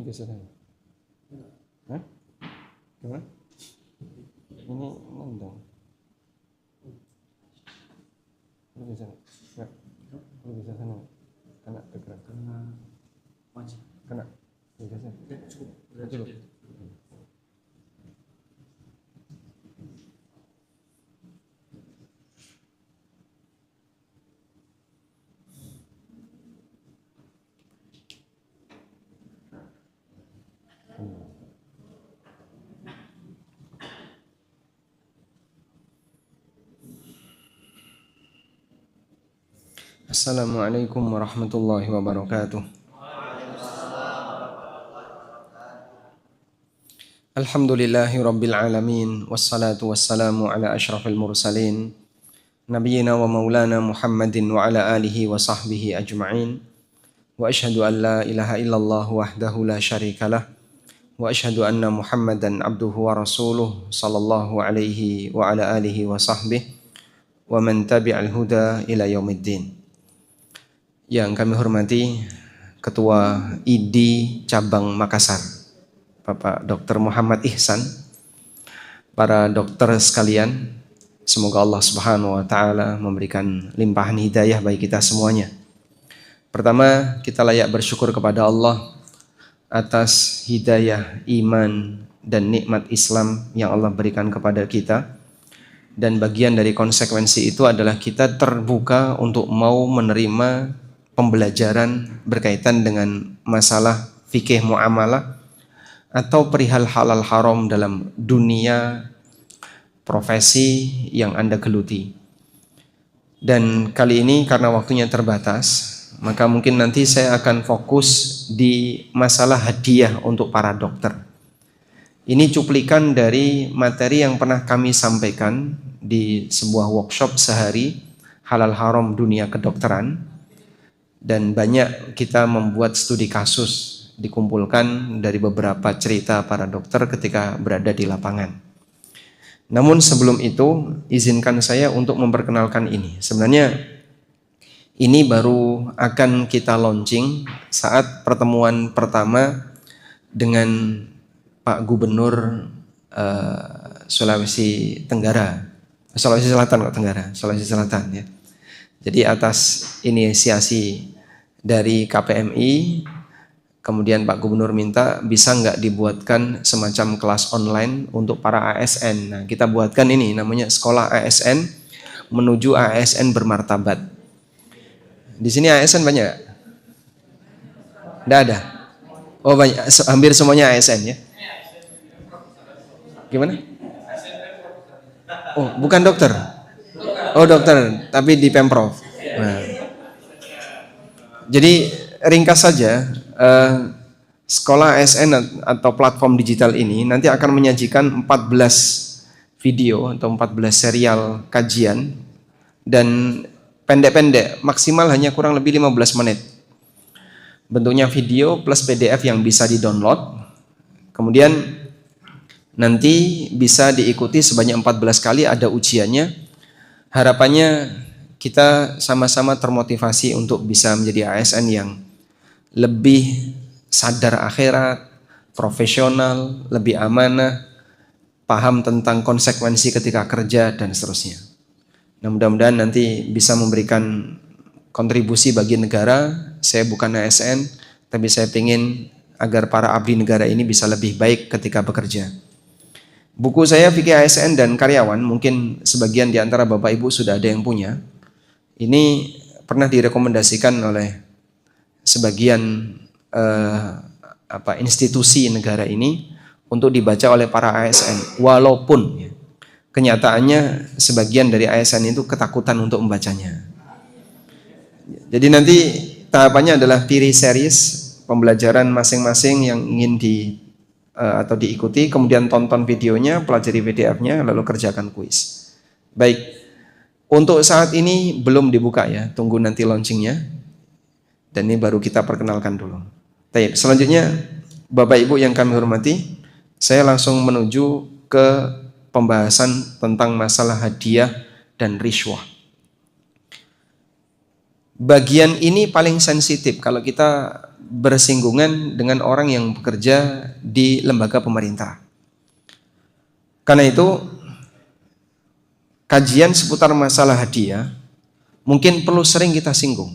Ini geseran. Hah? Gimana? Ini nendang. Lu bisa nggak? Lu bisa sana? Kena tekan. Kena wajah. Kena. Bisa sana. Cukup. Cukup. Assalamualaikum warahmatullahi wabarakatuh. Alhamdulillahi rabbil alamin. Wassalatu wassalamu ala ashrafil mursalin Nabiyyina wa maulana Muhammadin wa ala alihi wa sahbihi ajma'in. Wa ashhadu an la ilaha illallah wahdahu la syarikalah. Wa ashhadu anna Muhammadan abduhu wa rasuluh sallallahu alaihi wa ala alihi wa sahbihi wa man tabi'al huda ila yaumiddin. Yang kami hormati Ketua ID Cabang Makassar, Bapak Dr. Muhammad Ihsan, para dokter sekalian, semoga Allah Subhanahu wa taala memberikan limpahan hidayah bagi kita semuanya. Pertama, kita layak bersyukur kepada Allah atas hidayah, iman, dan nikmat Islam yang Allah berikan kepada kita. Dan bagian dari konsekuensi itu adalah kita terbuka untuk mau menerima pembelajaran berkaitan dengan masalah fikih muamalah atau perihal halal haram dalam dunia profesi yang Anda geluti. Dan kali ini karena waktunya terbatas, maka mungkin nanti saya akan fokus di masalah hadiah untuk para dokter. Ini cuplikan dari materi yang pernah kami sampaikan di sebuah workshop sehari halal haram dunia kedokteran. Dan banyak kita membuat studi kasus dikumpulkan dari beberapa cerita para dokter ketika berada di lapangan. Namun sebelum itu izinkan saya untuk memperkenalkan ini. Sebenarnya ini baru akan kita launching saat pertemuan pertama dengan Pak Gubernur Sulawesi Selatan ya. Jadi atas inisiasi dari KPMI, kemudian Pak Gubernur minta bisa nggak dibuatkan semacam kelas online untuk para ASN. Nah, kita buatkan ini namanya Sekolah ASN menuju ASN bermartabat. Di sini ASN banyak? Nggak ada? Oh banyak, hampir semuanya ASN ya? Gimana? Oh bukan dokter? Oh dokter, tapi di Pemprov. Nah. Jadi ringkas saja, Sekolah ASN atau platform digital ini nanti akan menyajikan 14 video atau 14 serial kajian dan pendek-pendek, maksimal hanya kurang lebih 15 menit. Bentuknya video plus PDF yang bisa di-download. Kemudian nanti bisa diikuti sebanyak 14 kali, ada ujiannya. Harapannya kita sama-sama termotivasi untuk bisa menjadi ASN yang lebih sadar akhirat, profesional, lebih amanah, paham tentang konsekuensi ketika kerja dan seterusnya. Nah, mudah-mudahan nanti bisa memberikan kontribusi bagi negara. Saya bukan ASN, tapi saya ingin agar para abdi negara ini bisa lebih baik ketika bekerja. Buku saya Fikih ASN dan Karyawan, mungkin sebagian di antara Bapak Ibu sudah ada yang punya. Ini pernah direkomendasikan oleh sebagian institusi negara ini untuk dibaca oleh para ASN. Walaupun kenyataannya sebagian dari ASN itu ketakutan untuk membacanya. Jadi nanti tahapannya adalah pilih series pembelajaran masing-masing yang ingin atau diikuti, kemudian tonton videonya, pelajari PDF-nya, lalu kerjakan kuis. Baik, untuk saat ini belum dibuka ya, tunggu nanti launchingnya. Dan ini baru kita perkenalkan dulu. Baik, selanjutnya Bapak Ibu yang kami hormati, saya langsung menuju ke pembahasan tentang masalah hadiah dan rishwah. Bagian ini paling sensitif kalau kita bersinggungan dengan orang yang bekerja di lembaga pemerintah. Karena itu, kajian seputar masalah hadiah mungkin perlu sering kita singgung.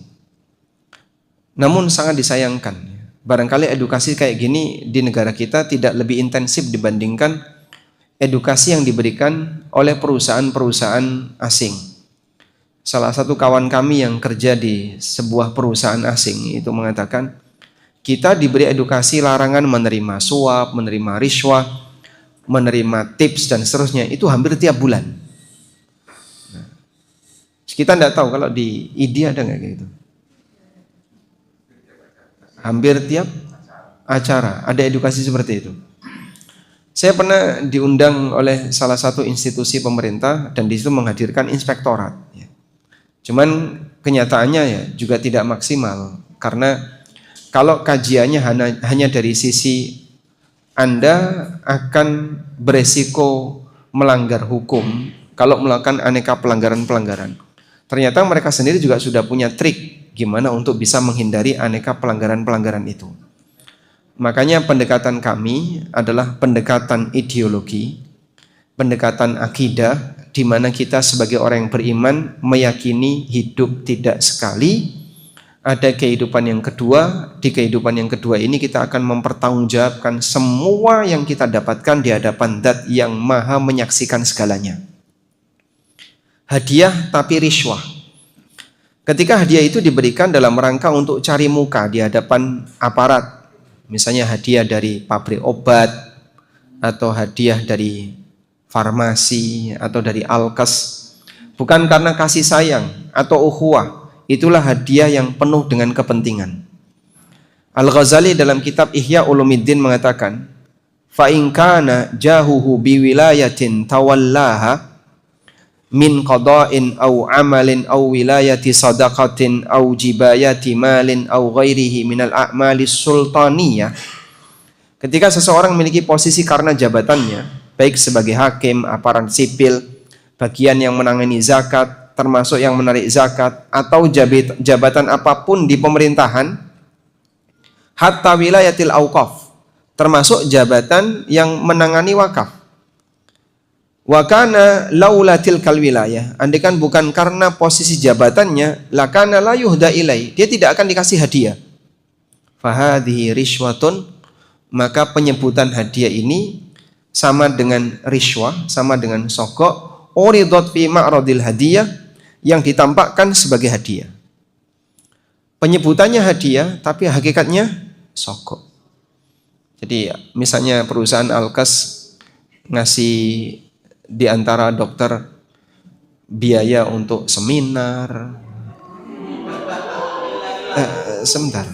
Namun sangat disayangkan, barangkali edukasi kayak gini di negara kita tidak lebih intensif dibandingkan edukasi yang diberikan oleh perusahaan-perusahaan asing. Salah satu kawan kami yang kerja di sebuah perusahaan asing itu mengatakan, kita diberi edukasi larangan menerima suap, menerima riswah, menerima tips dan seterusnya, itu hampir tiap bulan. Nah, kita tidak tahu kalau di ID ada nggak gitu. Hampir tiap acara ada edukasi seperti itu. Saya pernah diundang oleh salah satu institusi pemerintah dan di situ menghadirkan inspektorat. Cuman kenyataannya ya juga tidak maksimal, karena kalau kajiannya hanya dari sisi Anda akan beresiko melanggar hukum kalau melakukan aneka pelanggaran-pelanggaran. Ternyata mereka sendiri juga sudah punya trik gimana untuk bisa menghindari aneka pelanggaran-pelanggaran itu. Makanya pendekatan kami adalah pendekatan ideologi, pendekatan akidah, di mana kita sebagai orang yang beriman meyakini hidup tidak sekali, ada kehidupan yang kedua. Di kehidupan yang kedua ini kita akan mempertanggungjawabkan semua yang kita dapatkan di hadapan Zat yang maha menyaksikan segalanya. Hadiah tapi riswah. Ketika hadiah itu diberikan dalam rangka untuk cari muka di hadapan aparat, misalnya hadiah dari pabrik obat, atau hadiah dari farmasi, atau dari alkes, bukan karena kasih sayang atau ukhuwah, itulah hadiah yang penuh dengan kepentingan. Al-Ghazali dalam kitab Ihya Ulumuddin mengatakan, fa in kana jahuhu biwilayatin tawallaha min qada'in aw amalin aw wilayati sadaqatin aw jibayati malin aw ghairihi minal a'malis sultaniyah. Ketika seseorang memiliki posisi karena jabatannya, baik sebagai hakim, aparat sipil, bagian yang menangani zakat, termasuk yang menarik zakat, atau jabatan apapun di pemerintahan, hatta wilayatil auqaf, termasuk jabatan yang menangani wakaf. Wa kana laula tilkal wilayah, andikan bukan karena posisi jabatannya, lakana la yuhda ilai, dia tidak akan dikasih hadiah. Fahadhihi rishwatun, maka penyebutan hadiah ini sama dengan riswah, sama dengan sogok, uridot fi ma'radil hadiah, yang ditampakkan sebagai hadiah. Penyebutannya hadiah, tapi hakikatnya sogok. Jadi misalnya perusahaan Alkes ngasih di antara dokter biaya untuk seminar. Sebentar,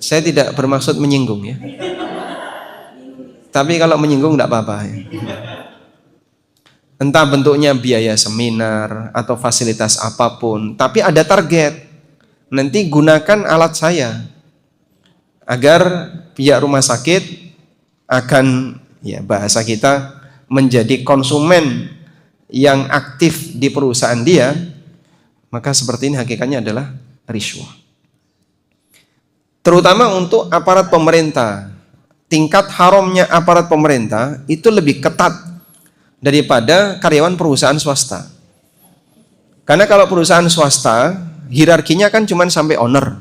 saya tidak bermaksud menyinggung ya. Tapi kalau menyinggung tidak apa-apa ya. Entah bentuknya biaya seminar atau fasilitas apapun, tapi ada target. Nanti gunakan alat saya agar pihak rumah sakit akan, ya bahasa kita, menjadi konsumen yang aktif di perusahaan dia. Maka seperti ini hakikatnya adalah riswah. Terutama untuk aparat pemerintah. Tingkat haramnya aparat pemerintah itu lebih ketat daripada karyawan perusahaan swasta. Karena kalau perusahaan swasta, hierarkinya kan cuma sampai owner.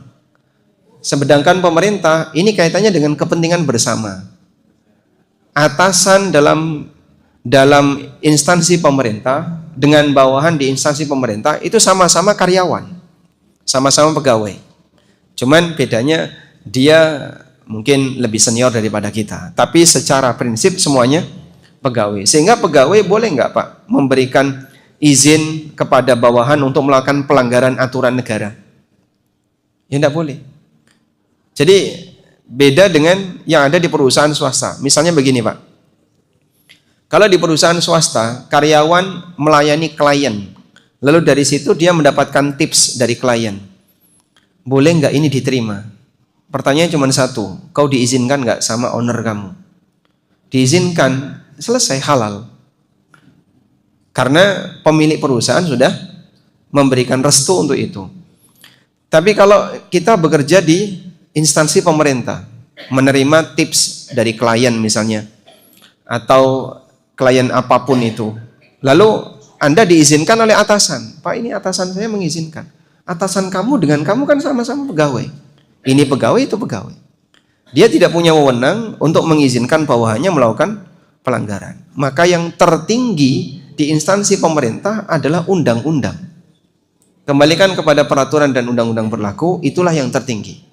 Sedangkan pemerintah, ini kaitannya dengan kepentingan bersama. Atasan dalam instansi pemerintah dengan bawahan di instansi pemerintah itu sama-sama karyawan, sama-sama pegawai. Cuman bedanya dia mungkin lebih senior daripada kita, tapi secara prinsip semuanya pegawai. Sehingga pegawai boleh nggak Pak memberikan izin kepada bawahan untuk melakukan pelanggaran aturan negara? Ya nggak boleh. Jadi beda dengan yang ada di perusahaan swasta. Misalnya begini Pak, kalau di perusahaan swasta karyawan melayani klien, lalu dari situ dia mendapatkan tips dari klien, boleh nggak ini diterima? Pertanyaannya cuma satu, kau diizinkan nggak sama owner kamu? Diizinkan, selesai, halal. Karena pemilik perusahaan sudah memberikan restu untuk itu. Tapi kalau kita bekerja di instansi pemerintah menerima tips dari klien misalnya, atau klien apapun itu, lalu Anda diizinkan oleh atasan, Pak, ini atasan saya mengizinkan. Atasan kamu dengan kamu kan sama-sama pegawai. Ini pegawai, itu pegawai. Dia tidak punya wewenang untuk mengizinkan bawahannya melakukan pelanggaran. Maka yang tertinggi di instansi pemerintah adalah undang-undang. Kembalikan kepada peraturan dan undang-undang berlaku, itulah yang tertinggi.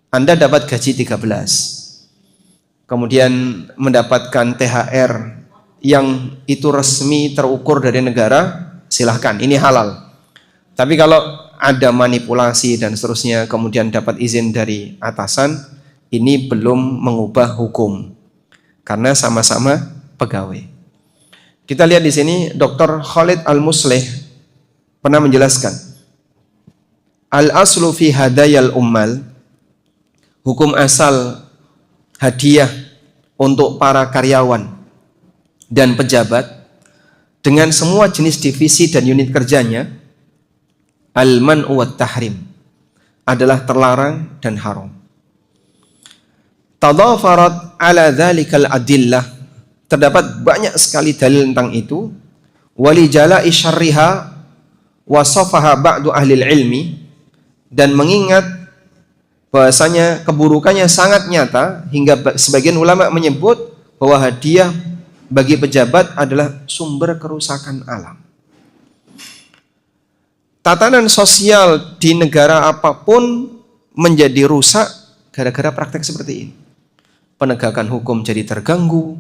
Anda dapat gaji 13, kemudian mendapatkan THR yang itu resmi terukur dari negara, silahkan, ini halal. Tapi kalau ada manipulasi dan seterusnya, kemudian dapat izin dari atasan, ini belum mengubah hukum, karena sama-sama pegawai. Kita lihat di sini, Dr. Khalid Al-Muslih pernah menjelaskan, al-aslu fi hadayal ummal, hukum asal hadiah untuk para karyawan dan pejabat dengan semua jenis divisi dan unit kerjanya, al-man'u wat tahrim, adalah terlarang dan haram. Tadafarat ala dzalikal adillah, terdapat banyak sekali dalil tentang itu. Wali jala'i syarriha wasafaha ba'du ahli ilmi, dan mengingat bahasanya keburukannya sangat nyata hingga sebagian ulama menyebut bahwa hadiah bagi pejabat adalah sumber kerusakan alam. Tatanan sosial di negara apapun menjadi rusak gara-gara praktek seperti ini. Penegakan hukum jadi terganggu,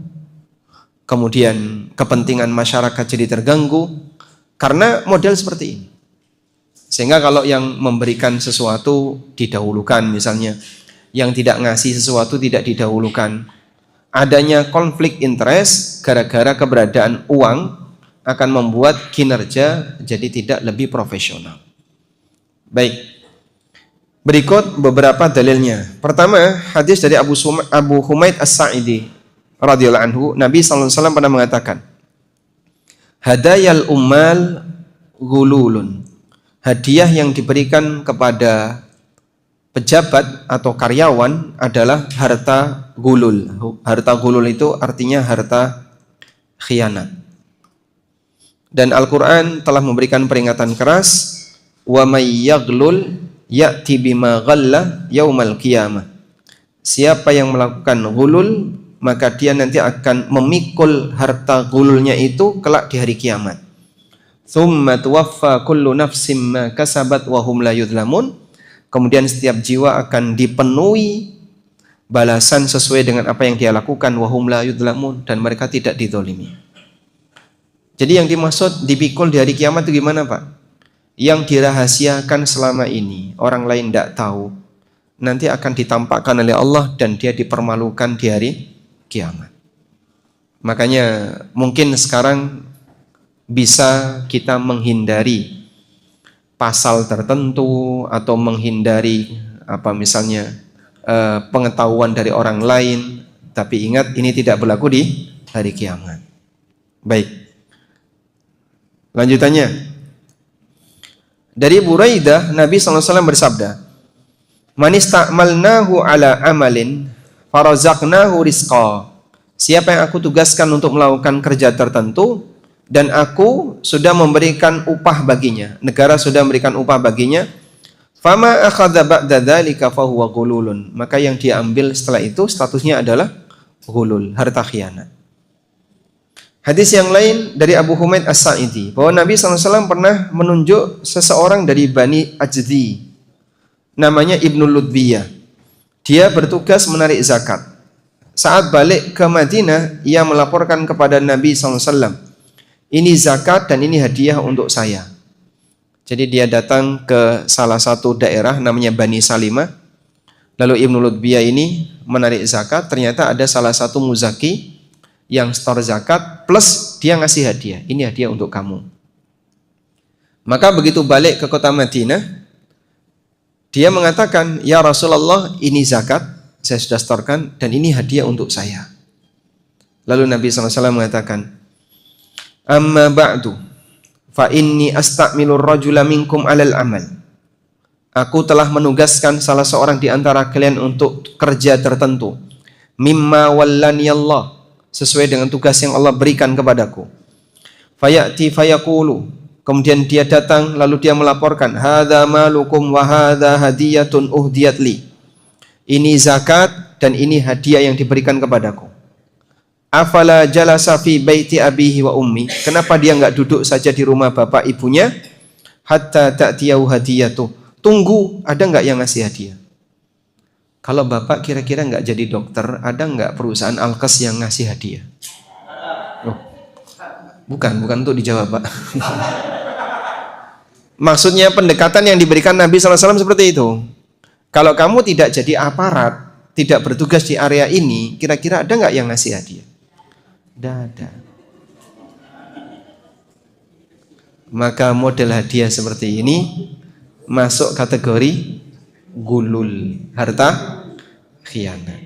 kemudian kepentingan masyarakat jadi terganggu karena model seperti ini. Sehingga kalau yang memberikan sesuatu didahulukan misalnya, yang tidak ngasih sesuatu tidak didahulukan. Adanya konflik interest gara-gara keberadaan uang akan membuat kinerja jadi tidak lebih profesional. Baik, berikut beberapa dalilnya. Pertama, hadis dari Abu Humaid As-Sa'idi radhiyallahu anhu, Nabi sallallahu alaihi wasallam pernah mengatakan, hadayal ummal ghululun, hadiah yang diberikan kepada pejabat atau karyawan adalah harta gulul. Harta gulul itu artinya harta khianat. Dan Al-Quran telah memberikan peringatan keras, wa may yaghlul ya'ti bima ghalla yaumal qiyamah. Siapa yang melakukan gulul, maka dia nanti akan memikul harta gululnya itu kelak di hari kiamat. Tsumma tuwaffa kullu nafsim ma kasabat wa hum la yudlamun. Kemudian setiap jiwa akan dipenuhi balasan sesuai dengan apa yang dia lakukan, wa hum la yudlamun, dan mereka tidak dizalimi. Jadi yang dimaksud dipikul di hari kiamat itu gimana, Pak? Yang dirahasiakan selama ini, orang lain tidak tahu, nanti akan ditampakkan oleh Allah dan dia dipermalukan di hari kiamat. Makanya mungkin sekarang bisa kita menghindari pasal tertentu atau menghindari misalnya pengetahuan dari orang lain, tapi ingat ini tidak berlaku di hari kiamat. Baik, lanjutannya dari Buraidah, Nabi SAW bersabda, man ista'malnahu ala amalin farazaqnahu rizqa, siapa yang aku tugaskan untuk melakukan kerja tertentu dan aku sudah memberikan upah baginya, negara sudah memberikan upah baginya, fama akhadha ba'da dzalika fahuwa ghululun, maka yang dia ambil setelah itu statusnya adalah ghulul, harta khianat. Hadis yang lain dari Abu Humaid As-Sa'idi, bahwa Nabi SAW pernah menunjuk seseorang dari Bani Ajdi, namanya Ibnu Ludbiyah. Dia bertugas menarik zakat. Saat balik ke Madinah, ia melaporkan kepada Nabi SAW, ini zakat dan ini hadiah untuk saya. Jadi dia datang ke salah satu daerah namanya Bani Salimah. Lalu Ibnu Ludbiyah ini menarik zakat, ternyata ada salah satu muzaki yang store zakat plus dia ngasih hadiah. Ini hadiah untuk kamu. Maka begitu balik ke kota Madinah, dia mengatakan, ya Rasulullah, ini zakat, saya sudah storekan dan ini hadiah untuk saya. Lalu Nabi SAW mengatakan, amma ba'du fa inni asta'milur rajula minkum alal amal. Aku telah menugaskan salah seorang di antara kalian untuk kerja tertentu. Mimma wallani Allah, sesuai dengan tugas yang Allah berikan kepadaku. Fayati fayaqulu, kemudian dia datang lalu dia melaporkan, hadza malukum wa hadza hadiyatun uhdiyat li. Ini zakat dan ini hadiah yang diberikan kepadaku. Afala jalasa fi baiti abihi wa ummi, kenapa dia enggak duduk saja di rumah bapak ibunya? Hatta ta'tiyahu hadiyatuh, tunggu ada enggak yang ngasih hadiah. Kalau bapak kira-kira enggak jadi dokter, ada enggak perusahaan alkes yang ngasih hadiah? Oh, bukan untuk dijawab, Pak. Maksudnya pendekatan yang diberikan Nabi SAW seperti itu. Kalau kamu tidak jadi aparat, tidak bertugas di area ini, kira-kira ada enggak yang ngasih hadiah? Tidak ada. Maka model hadiah seperti ini masuk kategori gulul, harta khianat.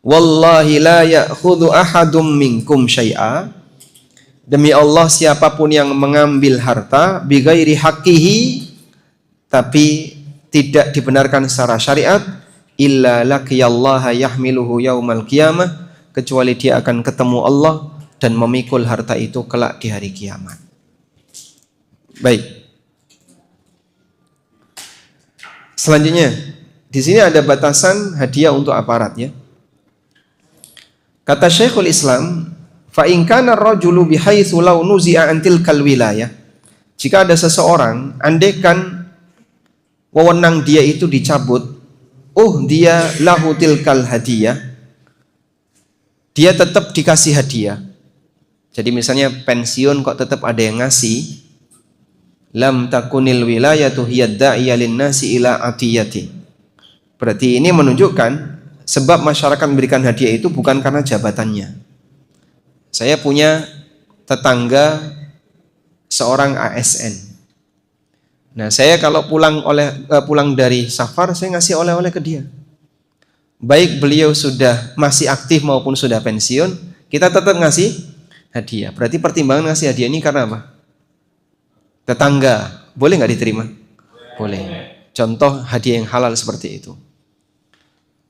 Wallahi la ya'khudhu ahadum minkum syai'a, demi Allah siapapun yang mengambil harta bighairi haqqihi, tapi tidak dibenarkan secara syariat, illa laqiyallaha yahmiluhu yaumal qiyamah, kecuali dia akan ketemu Allah dan memikul harta itu kelak di hari kiamat. Baik. Selanjutnya, di sini ada batasan hadiah untuk aparat ya. Kata Syekhul Islam, fa in kana ar-rajulu bihaitsu law nuzi'a an tilkal wilayah. Jika ada seseorang, andaikan wewenang dia itu dicabut, dia lahu tilkal hadiah, dia tetap dikasih hadiah. Jadi misalnya pensiun kok tetap ada yang ngasih, lam takunil wilayatu hiya da'iya lin-nasi ila atiyati. Berarti ini menunjukkan sebab masyarakat memberikan hadiah itu bukan karena jabatannya. Saya punya tetangga seorang ASN. Nah, saya kalau pulang dari safar, saya ngasih oleh-oleh ke dia. Baik beliau sudah masih aktif maupun sudah pensiun, kita tetap ngasih hadiah. Berarti pertimbangan ngasih hadiah ini karena apa? Tetangga, boleh nggak diterima? Boleh. Contoh hadiah yang halal seperti itu.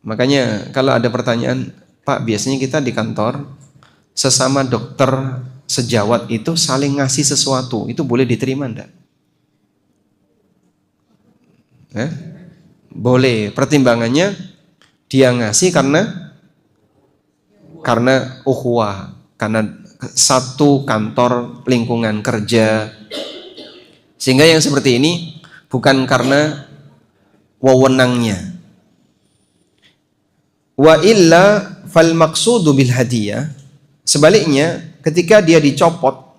Makanya kalau ada pertanyaan, Pak, biasanya kita di kantor sesama dokter sejawat itu saling ngasih sesuatu, itu boleh diterima enggak? Boleh. Pertimbangannya dia ngasih karena ukhuwah, karena satu kantor lingkungan kerja. Sehingga yang seperti ini bukan karena wewenangnya. Wa illa fal maqsudu bil hadiyah, sebaliknya ketika dia dicopot,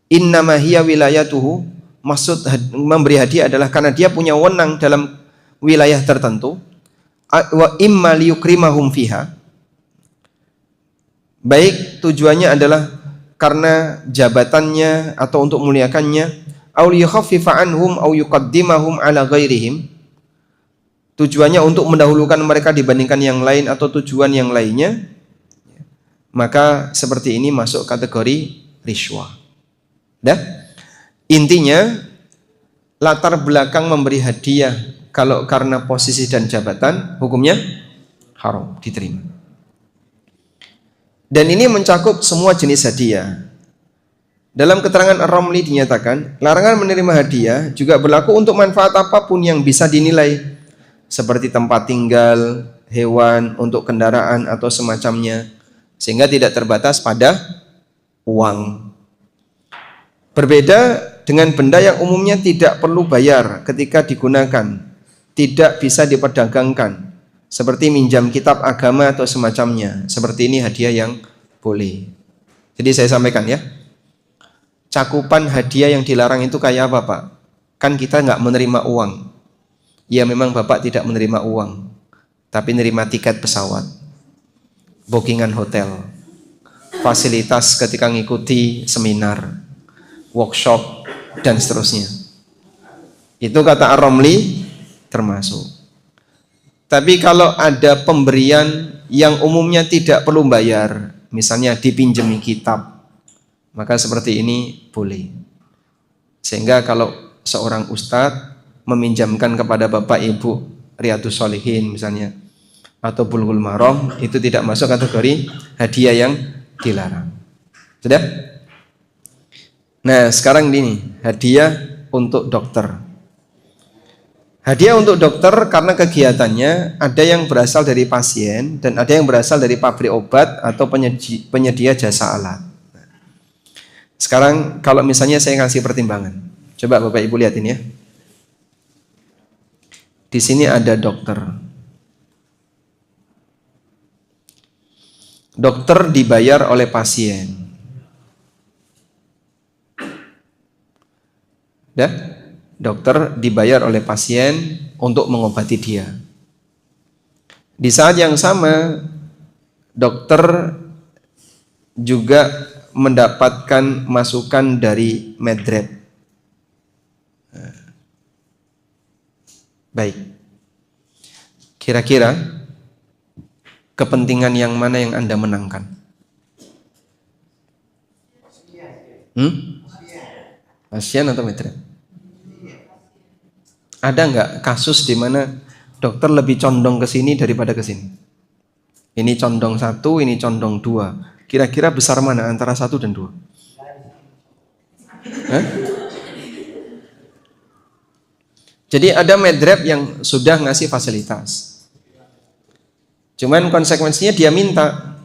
innama hiya wilayatuhu, maksud memberi hadiah adalah karena dia punya wewenang dalam wilayah tertentu, wa imma liyukrimahum fiha, baik tujuannya adalah karena jabatannya atau untuk memuliakannya, aw liyukhaffifa anhum aw yuqaddimahum ala ghairihim, tujuannya untuk mendahulukan mereka dibandingkan yang lain atau tujuan yang lainnya, maka seperti ini masuk kategori rishwah. Intinya latar belakang memberi hadiah kalau karena posisi dan jabatan, hukumnya haram, diterima. Dan ini mencakup semua jenis hadiah. Dalam keterangan Ar-Ramli dinyatakan, larangan menerima hadiah juga berlaku untuk manfaat apapun yang bisa dinilai, seperti tempat tinggal, hewan, untuk kendaraan atau semacamnya, sehingga tidak terbatas pada uang. Berbeda dengan benda yang umumnya tidak perlu bayar ketika digunakan, tidak bisa diperdagangkan, seperti minjam kitab agama atau semacamnya. Seperti ini hadiah yang boleh. Jadi saya sampaikan ya, cakupan hadiah yang dilarang itu kayak apa, Pak? Kan kita nggak menerima uang. Ya memang Bapak tidak menerima uang, tapi menerima tiket pesawat, bookingan hotel, fasilitas ketika mengikuti seminar, workshop, dan seterusnya. Itu kata Ar-Ramli termasuk. Tapi kalau ada pemberian yang umumnya tidak perlu bayar, misalnya dipinjami kitab, maka seperti ini boleh. Sehingga kalau seorang ustadz meminjamkan kepada bapak ibu Riyadhus Shalihin misalnya atau Bulughul Maram, itu tidak masuk kategori hadiah yang dilarang. Sudah? Nah, sekarang gini, hadiah untuk dokter. Hadiah untuk dokter karena kegiatannya ada yang berasal dari pasien dan ada yang berasal dari pabrik obat atau penyedia jasa alat. Sekarang kalau misalnya saya kasih pertimbangan, coba Bapak Ibu lihatin ya. Di sini ada dokter. Dokter dibayar oleh pasien. Ya, dokter dibayar oleh pasien untuk mengobati dia. Di saat yang sama, dokter juga mendapatkan masukan dari Medrep. Baik. Kira-kira kepentingan yang mana yang Anda menangkan? Pasien atau Medrep? Ada nggak kasus di mana dokter lebih condong ke sini daripada ke sini? Ini condong 1, ini condong 2. Kira-kira besar mana antara 1 dan 2? Jadi ada Medrep yang sudah ngasih fasilitas. Cuman konsekuensinya dia minta,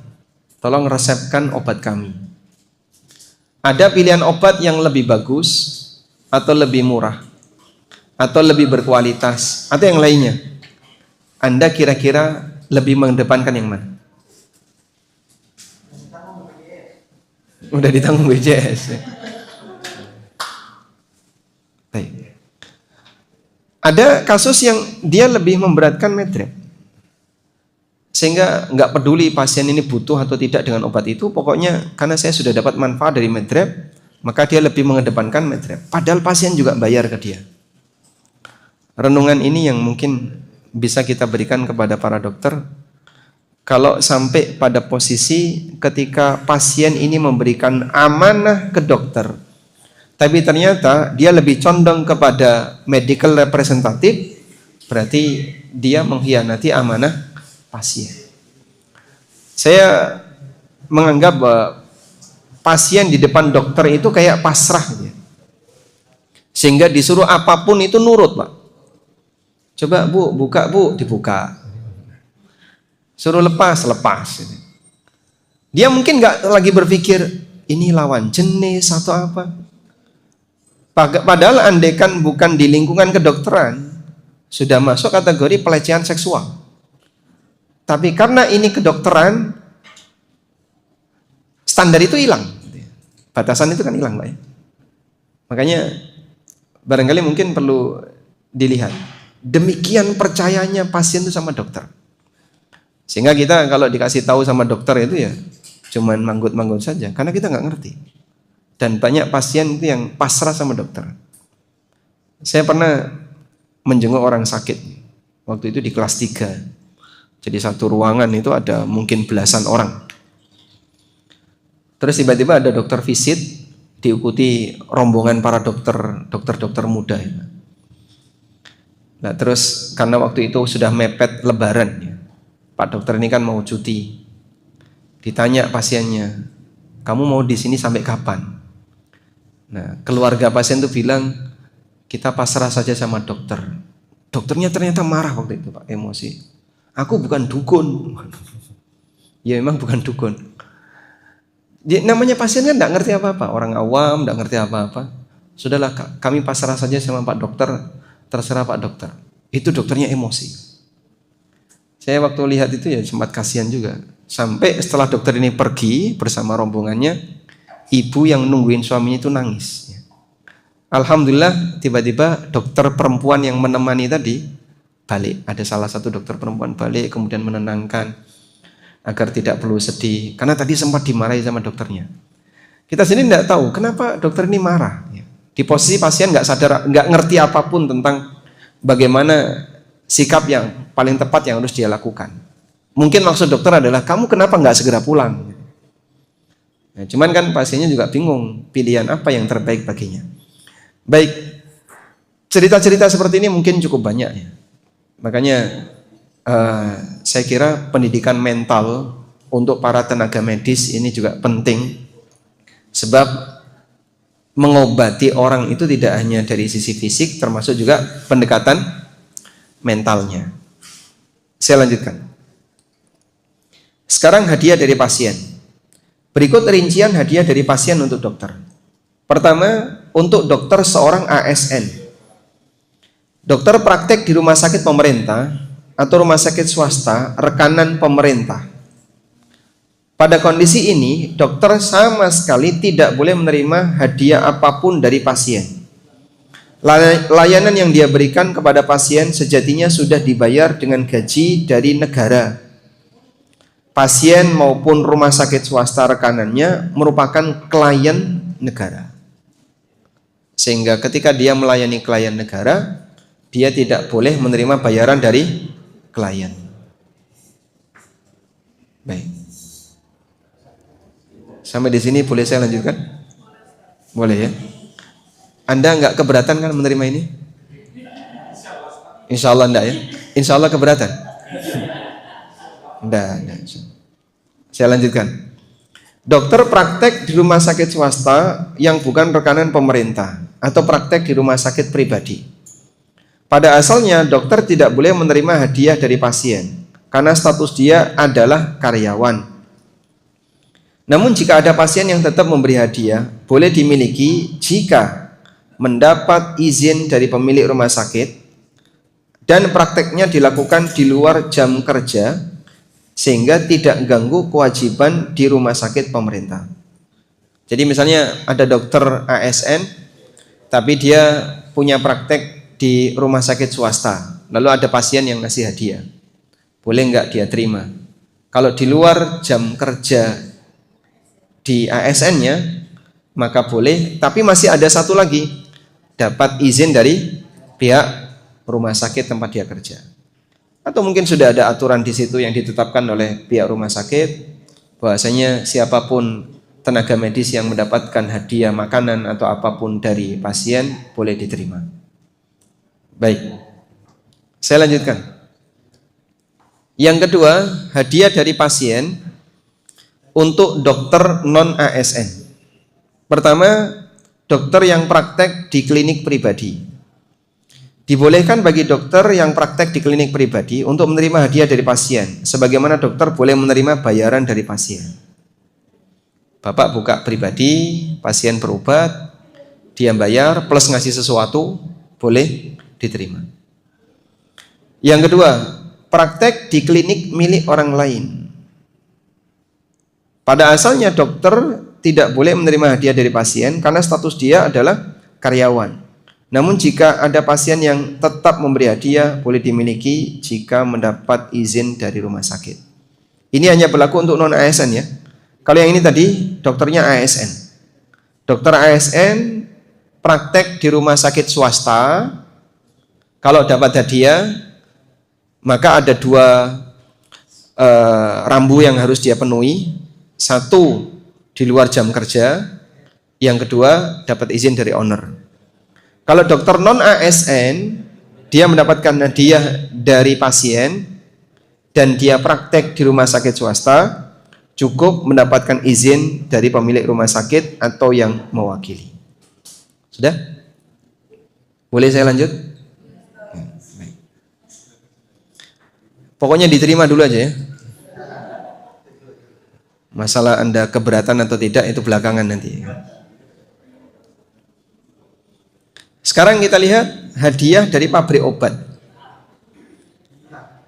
tolong resepkan obat kami. Ada pilihan obat yang lebih bagus atau lebih murah atau lebih berkualitas atau yang lainnya. Anda kira-kira lebih mengedepankan yang mana? Udah ditanggung BPJS. Baik. Ada kasus yang dia lebih memberatkan Medrep, sehingga nggak peduli pasien ini butuh atau tidak dengan obat itu, pokoknya karena saya sudah dapat manfaat dari Medrep, maka dia lebih mengedepankan Medrep. Padahal pasien juga bayar ke dia. Renungan ini yang mungkin bisa kita berikan kepada para dokter. Kalau sampai pada posisi ketika pasien ini memberikan amanah ke dokter, tapi ternyata dia lebih condong kepada medical representative, berarti dia mengkhianati amanah pasien. Saya menganggap bahwa pasien di depan dokter itu kayak pasrah gitu. Sehingga disuruh apapun itu nurut, Pak. Coba Bu, buka Bu, dibuka. Suruh lepas, lepas. Dia mungkin nggak lagi berpikir ini lawan jenis atau apa. Padahal andaikan bukan di lingkungan kedokteran, sudah masuk kategori pelecehan seksual. Tapi karena ini kedokteran, standar itu hilang. Batasan itu kan hilang, Pak. Makanya barangkali mungkin perlu dilihat. Demikian percayanya pasien itu sama dokter. Sehingga kita kalau dikasih tahu sama dokter itu ya cuman manggut-manggut saja, karena kita nggak ngerti. Dan banyak pasien itu yang pasrah sama dokter. Saya pernah menjenguk orang sakit. Waktu itu di kelas 3. Jadi satu ruangan itu ada mungkin belasan orang. Terus tiba-tiba ada dokter visit, diikuti rombongan para dokter muda. Nah terus karena waktu itu sudah mepet lebaran ya, Pak dokter ini kan mau cuti. Ditanya pasiennya, kamu mau di sini sampai kapan? Nah keluarga pasien itu bilang, kita pasrah saja sama dokter. Dokternya ternyata marah waktu itu, Pak, emosi. Aku bukan dukun. Ya memang bukan dukun. Namanya pasien kan nggak ngerti apa-apa, orang awam nggak ngerti apa-apa. Sudahlah kami pasrah saja sama Pak dokter, terserah Pak dokter. Itu dokternya emosi. Saya waktu lihat itu ya sempat kasihan juga. Sampai setelah dokter ini pergi bersama rombongannya, ibu yang nungguin suaminya itu nangis. Alhamdulillah tiba-tiba dokter perempuan yang menemani tadi balik. Ada salah satu dokter perempuan balik kemudian menenangkan agar tidak perlu sedih. Karena tadi sempat dimarahi sama dokternya. Kita sendiri tidak tahu kenapa dokter ini marah. Di posisi pasien nggak sadar, nggak ngerti apapun tentang bagaimana sikap yang paling tepat yang harus dia lakukan. Mungkin maksud dokter adalah kamu kenapa nggak segera pulang? Nah, cuman kan pasiennya juga bingung pilihan apa yang terbaik baginya. Baik, Cerita-cerita seperti ini mungkin cukup banyak ya. Makanya saya kira pendidikan mental untuk para tenaga medis ini juga penting. Sebab mengobati orang itu tidak hanya dari sisi fisik, termasuk juga pendekatan mentalnya. Saya lanjutkan. Sekarang hadiah dari pasien. Berikut rincian hadiah dari pasien untuk dokter. Pertama, untuk dokter seorang ASN. Dokter praktek di rumah sakit pemerintah atau rumah sakit swasta rekanan pemerintah. Pada kondisi ini, dokter sama sekali tidak boleh menerima hadiah apapun dari pasien. Layanan yang dia berikan kepada pasien sejatinya sudah dibayar dengan gaji dari negara. Pasien maupun rumah sakit swasta rekanannya merupakan klien negara. Sehingga ketika dia melayani klien negara, dia tidak boleh menerima bayaran dari klien. Baik. Sampai di sini boleh saya lanjutkan? Boleh ya? Anda nggak keberatan kan menerima ini? Insya Allah enggak ya? Insya Allah keberatan? Enggak. Saya lanjutkan. Dokter praktek di rumah sakit swasta yang bukan rekanan pemerintah atau praktek di rumah sakit pribadi. Pada asalnya dokter tidak boleh menerima hadiah dari pasien karena status dia adalah karyawan. Namun jika ada pasien yang tetap memberi hadiah, boleh dimiliki jika mendapat izin dari pemilik rumah sakit dan prakteknya dilakukan di luar jam kerja sehingga tidak ganggu kewajiban di rumah sakit pemerintah. Jadi misalnya ada dokter ASN tapi dia punya praktek di rumah sakit swasta, lalu ada pasien yang ngasih hadiah, boleh nggak dia terima? Kalau di luar jam kerja di ASN-nya maka boleh, tapi masih ada satu lagi, dapat izin dari pihak rumah sakit tempat dia kerja. Atau mungkin sudah ada aturan di situ yang ditetapkan oleh pihak rumah sakit bahwasanya siapapun tenaga medis yang mendapatkan hadiah makanan atau apapun dari pasien boleh diterima. Baik, saya lanjutkan. Yang kedua, hadiah dari pasien untuk dokter non-ASN. Pertama, dokter yang praktek di klinik pribadi. Dibolehkan bagi dokter yang praktek di klinik pribadi untuk menerima hadiah dari pasien, sebagaimana dokter boleh menerima bayaran dari pasien. Bapak buka pribadi, pasien berobat, dia bayar plus ngasih sesuatu, boleh diterima. Yang kedua, praktek di klinik milik orang lain. Pada asalnya dokter tidak boleh menerima hadiah dari pasien karena status dia adalah karyawan. Namun jika ada pasien yang tetap memberi hadiah, boleh dimiliki jika mendapat izin dari rumah sakit. Ini hanya berlaku untuk non-ASN ya. Kalau yang ini tadi dokternya ASN. Dokter ASN praktek di rumah sakit swasta. Kalau dapat hadiah, maka ada dua rambu yang harus dia penuhi. Satu, di luar jam kerja. Yang kedua, dapat izin dari owner. Kalau dokter non-ASN, dia mendapatkan hadiah dari pasien dan dia praktek di rumah sakit swasta, cukup mendapatkan izin dari pemilik rumah sakit atau yang mewakili. Sudah? Boleh saya lanjut? Pokoknya diterima dulu aja ya. Masalah Anda keberatan atau tidak itu belakangan nanti. Sekarang kita lihat hadiah dari pabrik obat.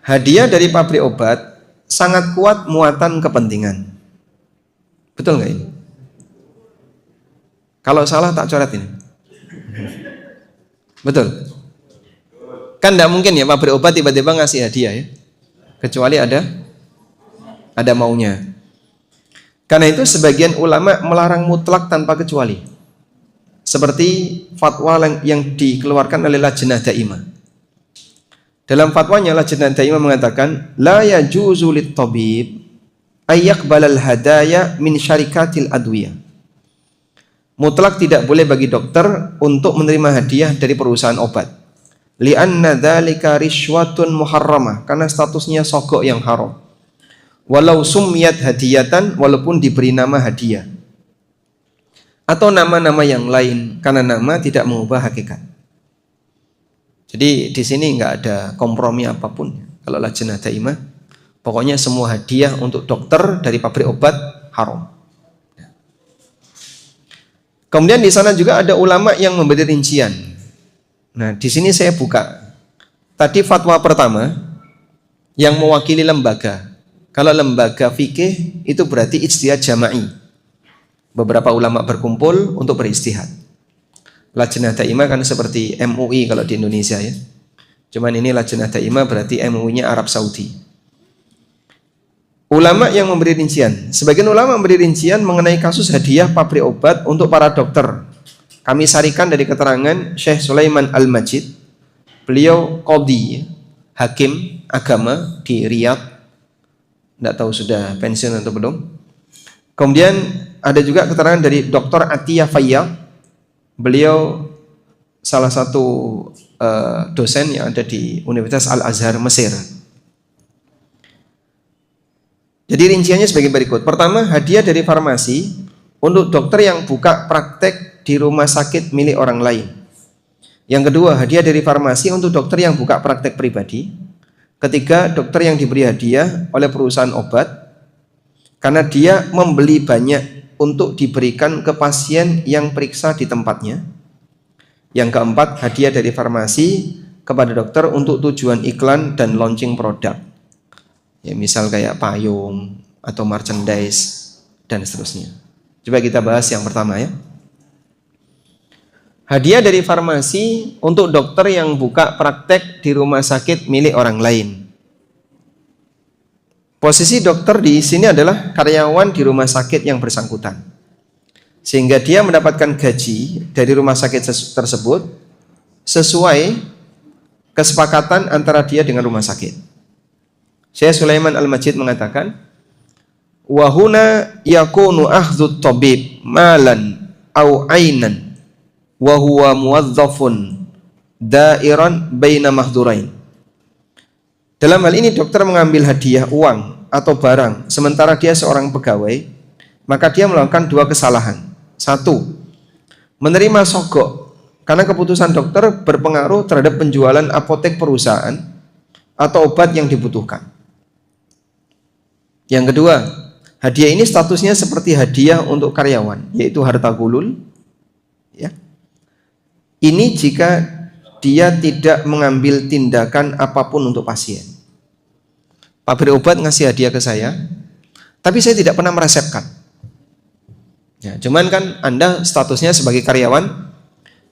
Hadiah dari pabrik obat sangat kuat muatan kepentingan. Betul nggak ini? Kalau salah tak coret ini. Betul. Kan tidak mungkin ya pabrik obat tiba-tiba ngasih hadiah ya. Kecuali ada maunya. Karena itu sebagian ulama melarang mutlak tanpa kecuali. Seperti fatwa yang dikeluarkan oleh Lajnah Daimah. Dalam fatwanya Lajnah Daimah mengatakan, la yajuzu lit-tabib ay yaqbala al-hadaya min syarikatil adwiyah. mutlak tidak boleh bagi dokter untuk menerima hadiah dari perusahaan obat. Li'anna dzalika rishwatun muharramah, karena statusnya sogok yang haram. Walau sumiyat hadiyatan, walaupun diberi nama hadiah atau nama-nama yang lain, karena nama tidak mengubah hakikat. Jadi di sini nggak ada kompromi apapun. Kalau Lajnah Daimah, pokoknya semua hadiah untuk dokter dari pabrik obat haram. Kemudian di sana juga ada ulama yang memberi rincian. Nah, di sini saya buka. Tadi fatwa pertama yang mewakili lembaga. Kalau lembaga fikih itu berarti ijtihad jama'i. Beberapa ulama berkumpul untuk beristihad. Lajnah Daimah kan seperti MUI kalau di Indonesia ya. Cuman ini Lajnah Daimah berarti MUI-nya Arab Saudi. Ulama yang memberi rincian. Sebagian ulama memberi rincian mengenai kasus hadiah pabrik obat untuk para dokter. Kami sarikan dari keterangan Syekh Sulaiman Al-Majid. Beliau qadhi, hakim agama di Riyadh. Tidak tahu sudah pensiun atau belum. Kemudian ada juga keterangan dari Dr. Atiyah Fayyad. Beliau salah satu dosen yang ada di Universitas Al-Azhar Mesir. Jadi rinciannya sebagai berikut. Pertama, hadiah dari farmasi untuk dokter yang buka praktek di rumah sakit milik orang lain. Yang kedua, hadiah dari farmasi untuk dokter yang buka praktek pribadi. Ketiga, dokter yang diberi hadiah oleh perusahaan obat karena dia membeli banyak untuk diberikan ke pasien yang periksa di tempatnya. Yang keempat, hadiah dari farmasi kepada dokter untuk tujuan iklan dan launching produk. Ya, misal kayak payung atau merchandise dan seterusnya. Coba kita bahas yang pertama ya. Hadiah dari farmasi untuk dokter yang buka praktek di rumah sakit milik orang lain. Posisi dokter di sini adalah karyawan di rumah sakit yang bersangkutan. Sehingga dia mendapatkan gaji dari rumah sakit tersebut sesuai kesepakatan antara dia dengan rumah sakit. Syekh Sulaiman Al-Majid mengatakan, wa huna yakunu akhdhu tabib malan au ainan wa huwa muwazzafun da'iran baina mahdurain. Dalam hal ini dokter mengambil hadiah uang atau barang sementara dia seorang pegawai, maka dia melakukan dua kesalahan. Satu, menerima sogok karena keputusan dokter berpengaruh terhadap penjualan apotek perusahaan atau obat yang dibutuhkan. Yang kedua, hadiah ini statusnya seperti hadiah untuk karyawan, yaitu harta gulul ya. Ini jika dia tidak mengambil tindakan apapun untuk pasien. Pabrik obat ngasih hadiah ke saya, tapi saya tidak pernah meresepkan. Ya, cuman kan Anda statusnya sebagai karyawan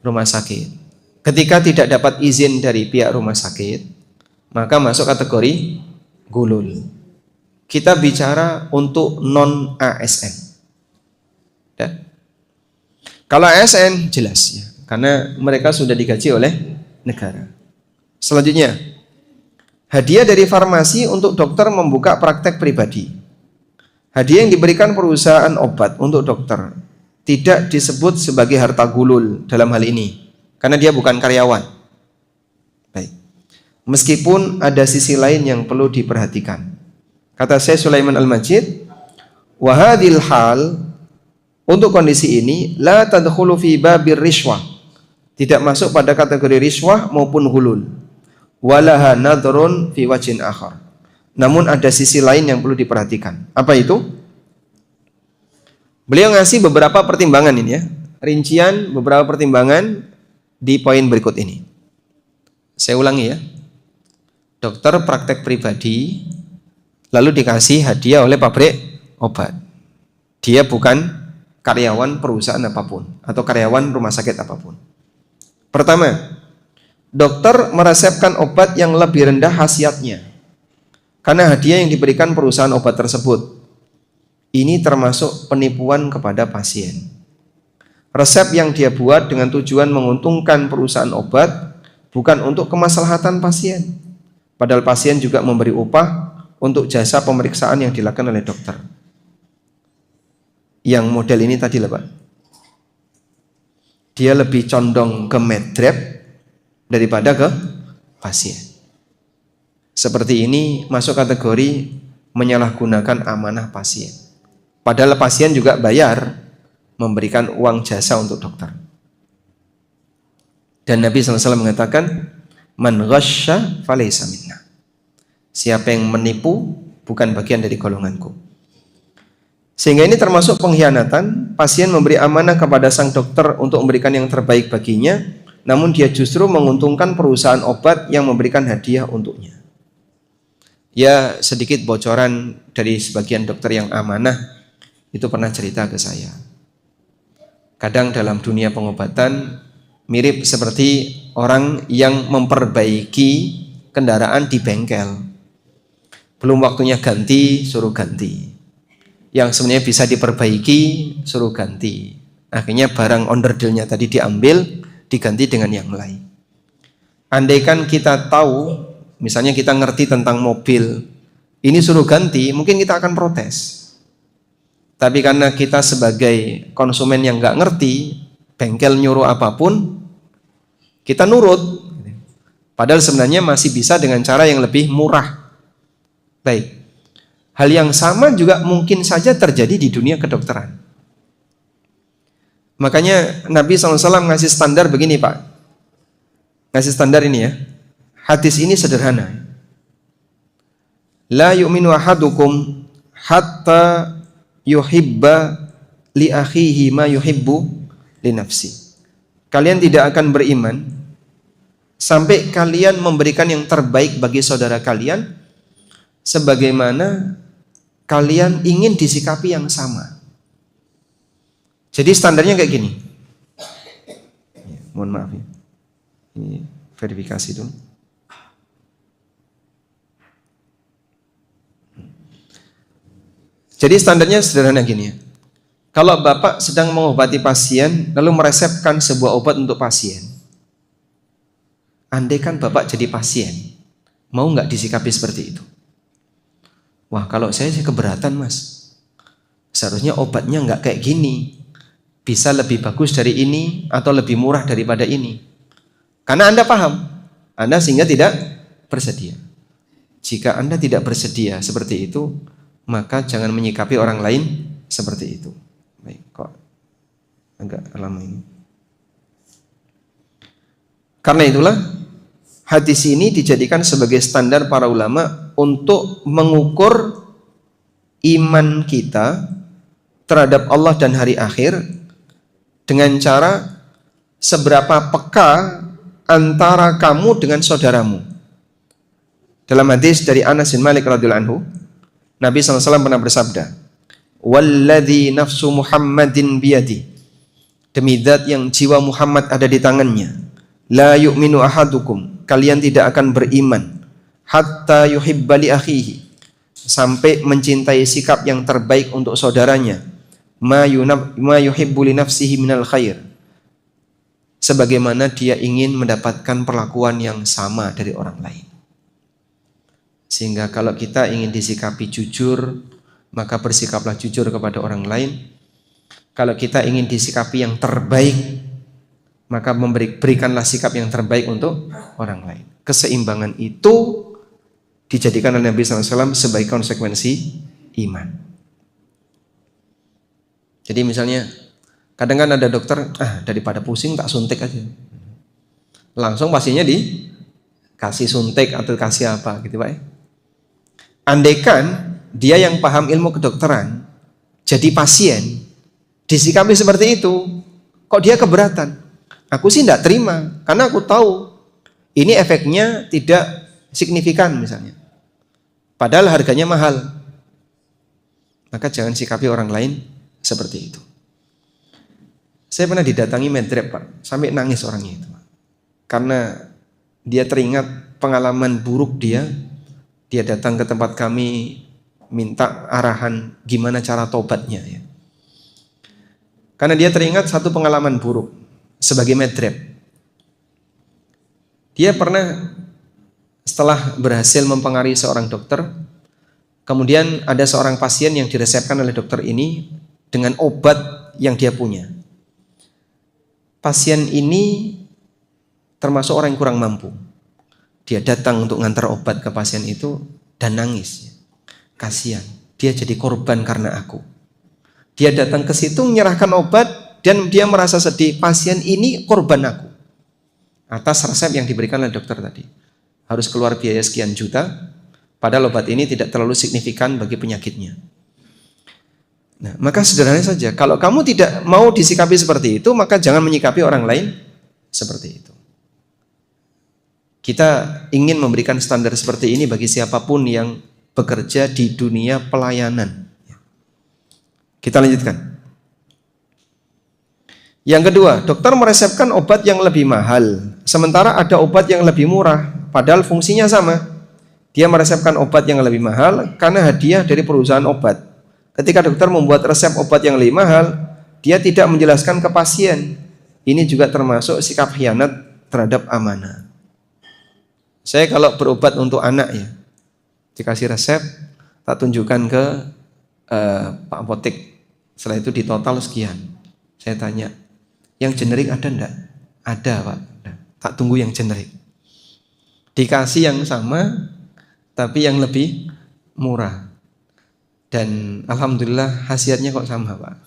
rumah sakit. Ketika tidak dapat izin dari pihak rumah sakit, maka masuk kategori gulul. Kita bicara untuk non ASN. Ya. Kalau ASN jelas ya, karena mereka sudah digaji oleh negara. Selanjutnya, hadiah dari farmasi untuk dokter membuka praktek pribadi. Hadiah yang diberikan perusahaan obat untuk dokter tidak disebut sebagai harta gulul dalam hal ini, karena dia bukan karyawan. Baik. Meskipun ada sisi lain yang perlu diperhatikan. Kata Syekh Sulaiman Al-Majid, wa hadhil hal, untuk kondisi ini la tadkhulu fi babir rishwah, tidak masuk pada kategori rishwah maupun gulul. Walaha nadhrun fi wajhin akhar. Namun ada sisi lain yang perlu diperhatikan. Apa itu? Beliau ngasih beberapa pertimbangan ini ya. Rincian beberapa pertimbangan di poin berikut ini. Saya ulangi ya. Dokter praktek pribadi lalu dikasih hadiah oleh pabrik obat. Dia bukan karyawan perusahaan apapun atau karyawan rumah sakit apapun. Pertama, dokter meresepkan obat yang lebih rendah khasiatnya karena hadiah yang diberikan perusahaan obat tersebut. Ini termasuk penipuan kepada pasien. Resep yang dia buat dengan tujuan menguntungkan perusahaan obat, bukan untuk kemaslahatan pasien. Padahal pasien juga memberi upah untuk jasa pemeriksaan yang dilakukan oleh dokter. Yang model ini tadi lah Pak. dia lebih condong ke medrep daripada ke pasien. Seperti ini masuk kategori menyalahgunakan amanah pasien. Padahal pasien juga bayar memberikan uang jasa untuk dokter. Dan Nabi SAW mengatakan, man ghasya falaysa minna. Siapa yang menipu bukan bagian dari golonganku. Sehingga ini termasuk pengkhianatan. Pasien memberi amanah kepada sang dokter untuk memberikan yang terbaik baginya, namun dia justru menguntungkan perusahaan obat yang memberikan hadiah untuknya. Ya, sedikit bocoran dari sebagian dokter yang amanah itu pernah cerita ke saya. Kadang dalam dunia pengobatan mirip seperti orang yang memperbaiki kendaraan di bengkel. Belum waktunya ganti, suruh ganti. Yang sebenarnya bisa diperbaiki, suruh ganti. Akhirnya barang onderdilnya tadi diambil, diganti dengan yang lain. Andaikan kita tahu, misalnya kita ngerti tentang mobil, ini suruh ganti, mungkin kita akan protes. Tapi karena kita sebagai konsumen yang nggak ngerti, bengkel nyuruh apapun, kita nurut. Padahal sebenarnya masih bisa dengan cara yang lebih murah. Baik, hal yang sama juga mungkin saja terjadi di dunia kedokteran. Makanya Nabi SAW ngasih standar begini Pak. Ngasih standar ini ya. Hadis ini sederhana. La yu'minu ahadukum hatta yuhibba li akhihi ma yuhibbu li nafsi. Kalian tidak akan beriman sampai kalian memberikan yang terbaik bagi saudara kalian sebagaimana kalian ingin disikapi yang sama. Jadi standarnya kayak gini. Mohon maaf ya. Ini verifikasi dulu. Jadi standarnya sederhana gini ya. Kalau Bapak sedang mengobati pasien lalu meresepkan sebuah obat untuk pasien. Andaikan Bapak jadi pasien, mau nggak disikapi seperti itu? Wah, kalau saya sih keberatan Mas. Seharusnya obatnya nggak kayak gini. Bisa lebih bagus dari ini atau lebih murah daripada ini. Karena Anda paham, Anda sehingga tidak bersedia. Jika Anda tidak bersedia seperti itu, maka jangan menyikapi orang lain seperti itu. Baik, kok agak lama ini. Karena itulah hadis ini dijadikan sebagai standar para ulama untuk mengukur iman kita terhadap Allah dan hari akhir dengan cara seberapa peka antara kamu dengan saudaramu. Dalam hadis dari Anas bin Malik radhiyallahu anhu, Nabi SAW pernah bersabda, "Walladzi nafsu Muhammadin biyadi." Demi zat yang jiwa Muhammad ada di tangannya. La yu'minu ahadukum. Kalian tidak akan beriman hatta yuhibba li akhihi. Sampai mencintai sikap yang terbaik untuk saudaranya. Ma yuhibbu li nafsihi minal khair. Sebagaimana dia ingin mendapatkan perlakuan yang sama dari orang lain. Sehingga kalau kita ingin disikapi jujur, maka bersikaplah jujur kepada orang lain. Kalau kita ingin disikapi yang terbaik, maka berikanlah sikap yang terbaik untuk orang lain. Keseimbangan itu dijadikan oleh Nabi SAW sebagai konsekuensi iman. Jadi misalnya, kadang kan ada dokter, daripada pusing tak suntik aja. Langsung pastinya dikasih suntik atau kasih apa gitu Pak ya. Andaikan dia yang paham ilmu kedokteran jadi pasien, disikapi seperti itu, kok dia keberatan? Aku sih tidak terima, karena aku tahu ini efeknya tidak signifikan misalnya. Padahal harganya mahal. Maka jangan sikapi orang lain seperti itu. Saya pernah didatangi medrep Pak, sampai nangis orangnya itu. Karena dia teringat pengalaman buruk dia datang ke tempat kami minta arahan gimana cara tobatnya ya. Karena dia teringat satu pengalaman buruk sebagai medrep. Dia pernah setelah berhasil mempengaruhi seorang dokter, kemudian ada seorang pasien yang diresepkan oleh dokter ini dengan obat yang dia punya. pasien ini termasuk orang yang kurang mampu. Dia datang untuk ngantar obat ke pasien itu dan nangis. Kasihan, dia jadi korban karena aku. Dia datang ke situ menyerahkan obat dan dia merasa sedih. Pasien ini korban aku. Atas resep yang diberikan oleh dokter tadi. Harus keluar biaya sekian juta, padahal obat ini tidak terlalu signifikan bagi penyakitnya. Nah, maka sederhana saja, kalau kamu tidak mau disikapi seperti itu, maka jangan menyikapi orang lain seperti itu. Kita ingin memberikan standar seperti ini bagi siapapun yang bekerja di dunia pelayanan. Kita lanjutkan. Yang kedua, dokter meresepkan obat yang lebih mahal, sementara ada obat yang lebih murah, padahal fungsinya sama. Dia meresepkan obat yang lebih mahal karena hadiah dari perusahaan obat. Ketika dokter membuat resep obat yang lebih mahal, dia tidak menjelaskan ke pasien. Ini juga termasuk sikap khianat terhadap amanah. Saya kalau berobat untuk anak ya, dikasih resep, tak tunjukkan ke Pak Apotek. Setelah itu di total sekian. Saya tanya, yang generik ada enggak? Ada Pak. Tak tunggu yang generik. Dikasih yang sama, tapi yang lebih murah. Dan alhamdulillah khasiatnya kok sama Pak.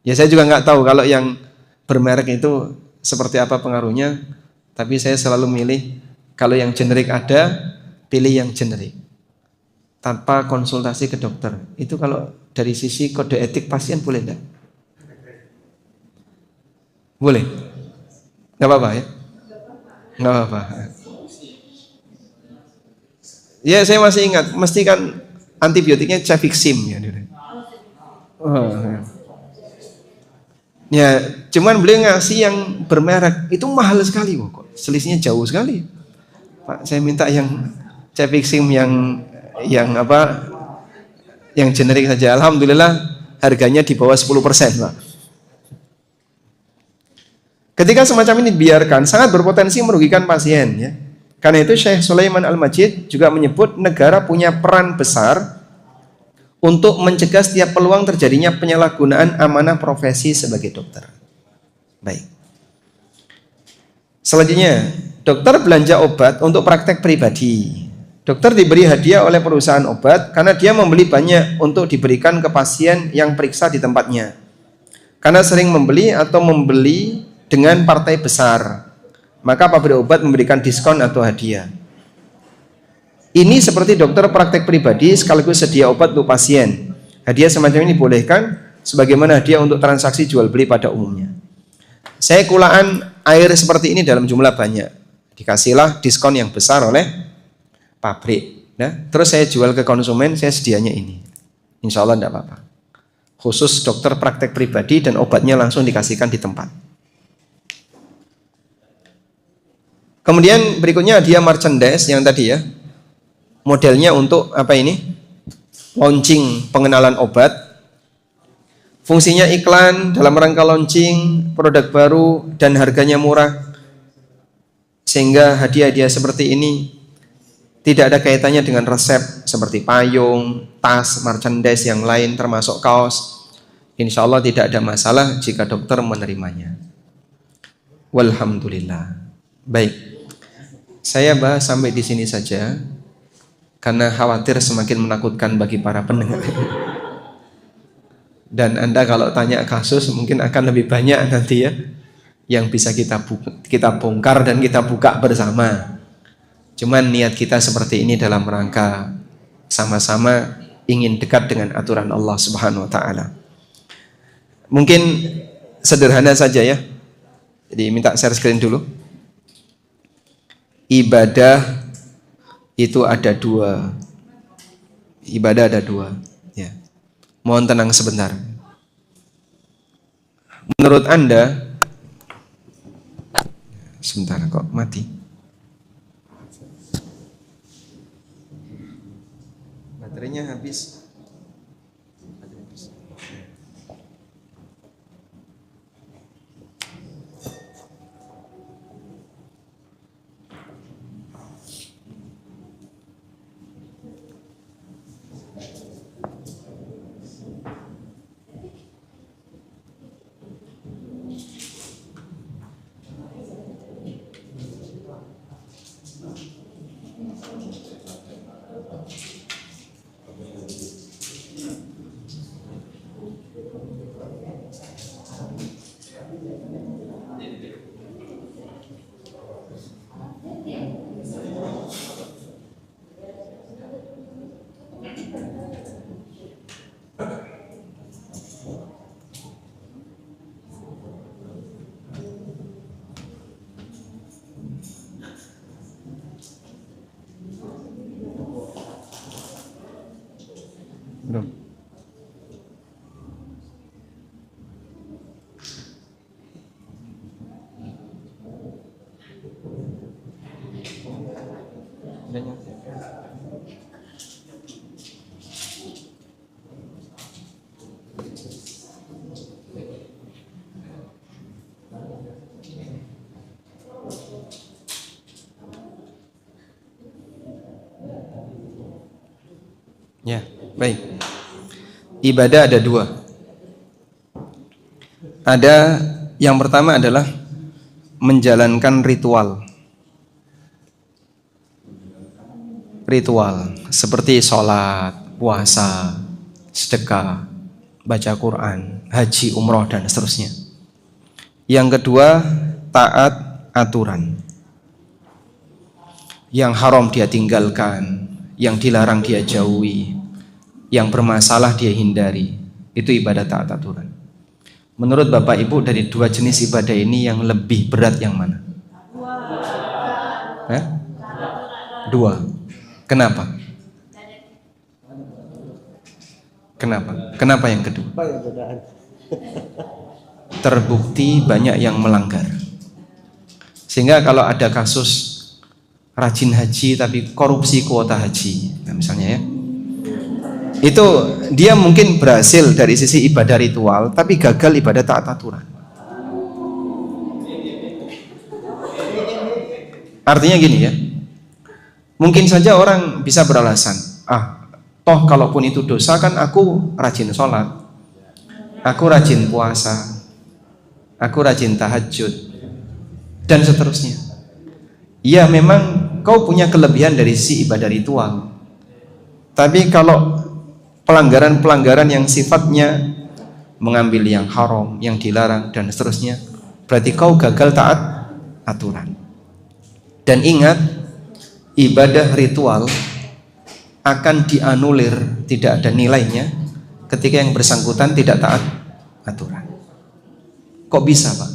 Ya saya juga nggak tahu kalau yang bermerek itu seperti apa pengaruhnya. Tapi saya selalu milih kalau yang generik ada, pilih yang generik. Tanpa konsultasi ke dokter. Itu kalau dari sisi kode etik pasien boleh enggak? Boleh? Nggak apa-apa ya? Nggak apa-apa. Ya saya masih ingat, mesti kan antibiotiknya Cefixim ya. Oh, ya. Ya, cuman beliau ngasih yang bermerek itu mahal sekali kok. Selisihnya jauh sekali. Pak, saya minta yang Cefixim yang apa? Yang generik saja. Alhamdulillah harganya di bawah 10%, Pak. Ketika semacam ini dibiarkan sangat berpotensi merugikan pasien ya. Karena itu Syekh Sulaiman Al-Majid juga menyebut negara punya peran besar untuk mencegah setiap peluang terjadinya penyalahgunaan amanah profesi sebagai dokter. Baik. Selanjutnya, dokter belanja obat untuk praktek pribadi. Dokter diberi hadiah oleh perusahaan obat karena dia membeli banyak untuk diberikan ke pasien yang periksa di tempatnya. Karena sering membeli atau membeli dengan partai besar, maka pabrik obat memberikan diskon atau hadiah. Ini seperti dokter praktek pribadi sekaligus sedia obat untuk pasien. Hadiah semacam ini bolehkan sebagaimana hadiah untuk transaksi jual beli pada umumnya. Saya kulaan air seperti ini dalam jumlah banyak. Dikasihlah diskon yang besar oleh pabrik. Nah, terus saya jual ke konsumen, saya sedianya ini. Insya Allah tidak apa-apa. Khusus dokter praktek pribadi dan obatnya langsung dikasihkan di tempat. Kemudian berikutnya hadiah merchandise yang tadi ya. Modelnya untuk apa ini? Launching pengenalan obat. Fungsinya iklan dalam rangka launching produk baru dan harganya murah. Sehingga hadiah-hadiah seperti ini tidak ada kaitannya dengan resep seperti payung, tas, merchandise yang lain termasuk kaos. Insya Allah tidak ada masalah jika dokter menerimanya. Walhamdulillah. Baik. Saya bahas sampai di sini saja karena khawatir semakin menakutkan bagi para pendengar. Dan Anda kalau tanya kasus mungkin akan lebih banyak nanti ya yang bisa kita bongkar dan kita buka bersama. Cuman niat kita seperti ini dalam rangka sama-sama ingin dekat dengan aturan Allah Subhanahu wa taala. Mungkin sederhana saja ya. Jadi minta share screen dulu. Ibadah itu ada dua. Ibadah ada dua ya. Mohon tenang sebentar. Menurut Anda, sebentar kok mati. Baterainya habis. Ya, baik. Ibadah ada dua. Ada yang pertama adalah menjalankan ritual. Ritual seperti sholat, puasa, sedekah, baca Quran, haji, umroh, dan seterusnya. Yang kedua, taat aturan. Yang haram dia tinggalkan, yang dilarang dia jauhi, yang bermasalah dia hindari. Itu ibadah taat aturan. Menurut Bapak Ibu, dari dua jenis ibadah ini yang lebih berat yang mana? Dua. Kenapa? Kenapa yang kedua? Terbukti banyak yang melanggar. Sehingga kalau ada kasus rajin haji tapi korupsi kuota haji, nah misalnya ya, itu dia mungkin berhasil dari sisi ibadah ritual tapi gagal ibadah taat aturan. Artinya gini ya, mungkin saja orang bisa beralasan, toh kalaupun itu dosa kan aku rajin sholat, aku rajin puasa, aku rajin tahajud, dan seterusnya. Ya memang kau punya kelebihan dari sisi ibadah ritual, tapi kalau pelanggaran-pelanggaran yang sifatnya mengambil yang haram, yang dilarang, dan seterusnya, berarti kau gagal taat aturan. Dan ingat, ibadah ritual akan dianulir, tidak ada nilainya ketika yang bersangkutan tidak taat aturan. Kok bisa, Pak?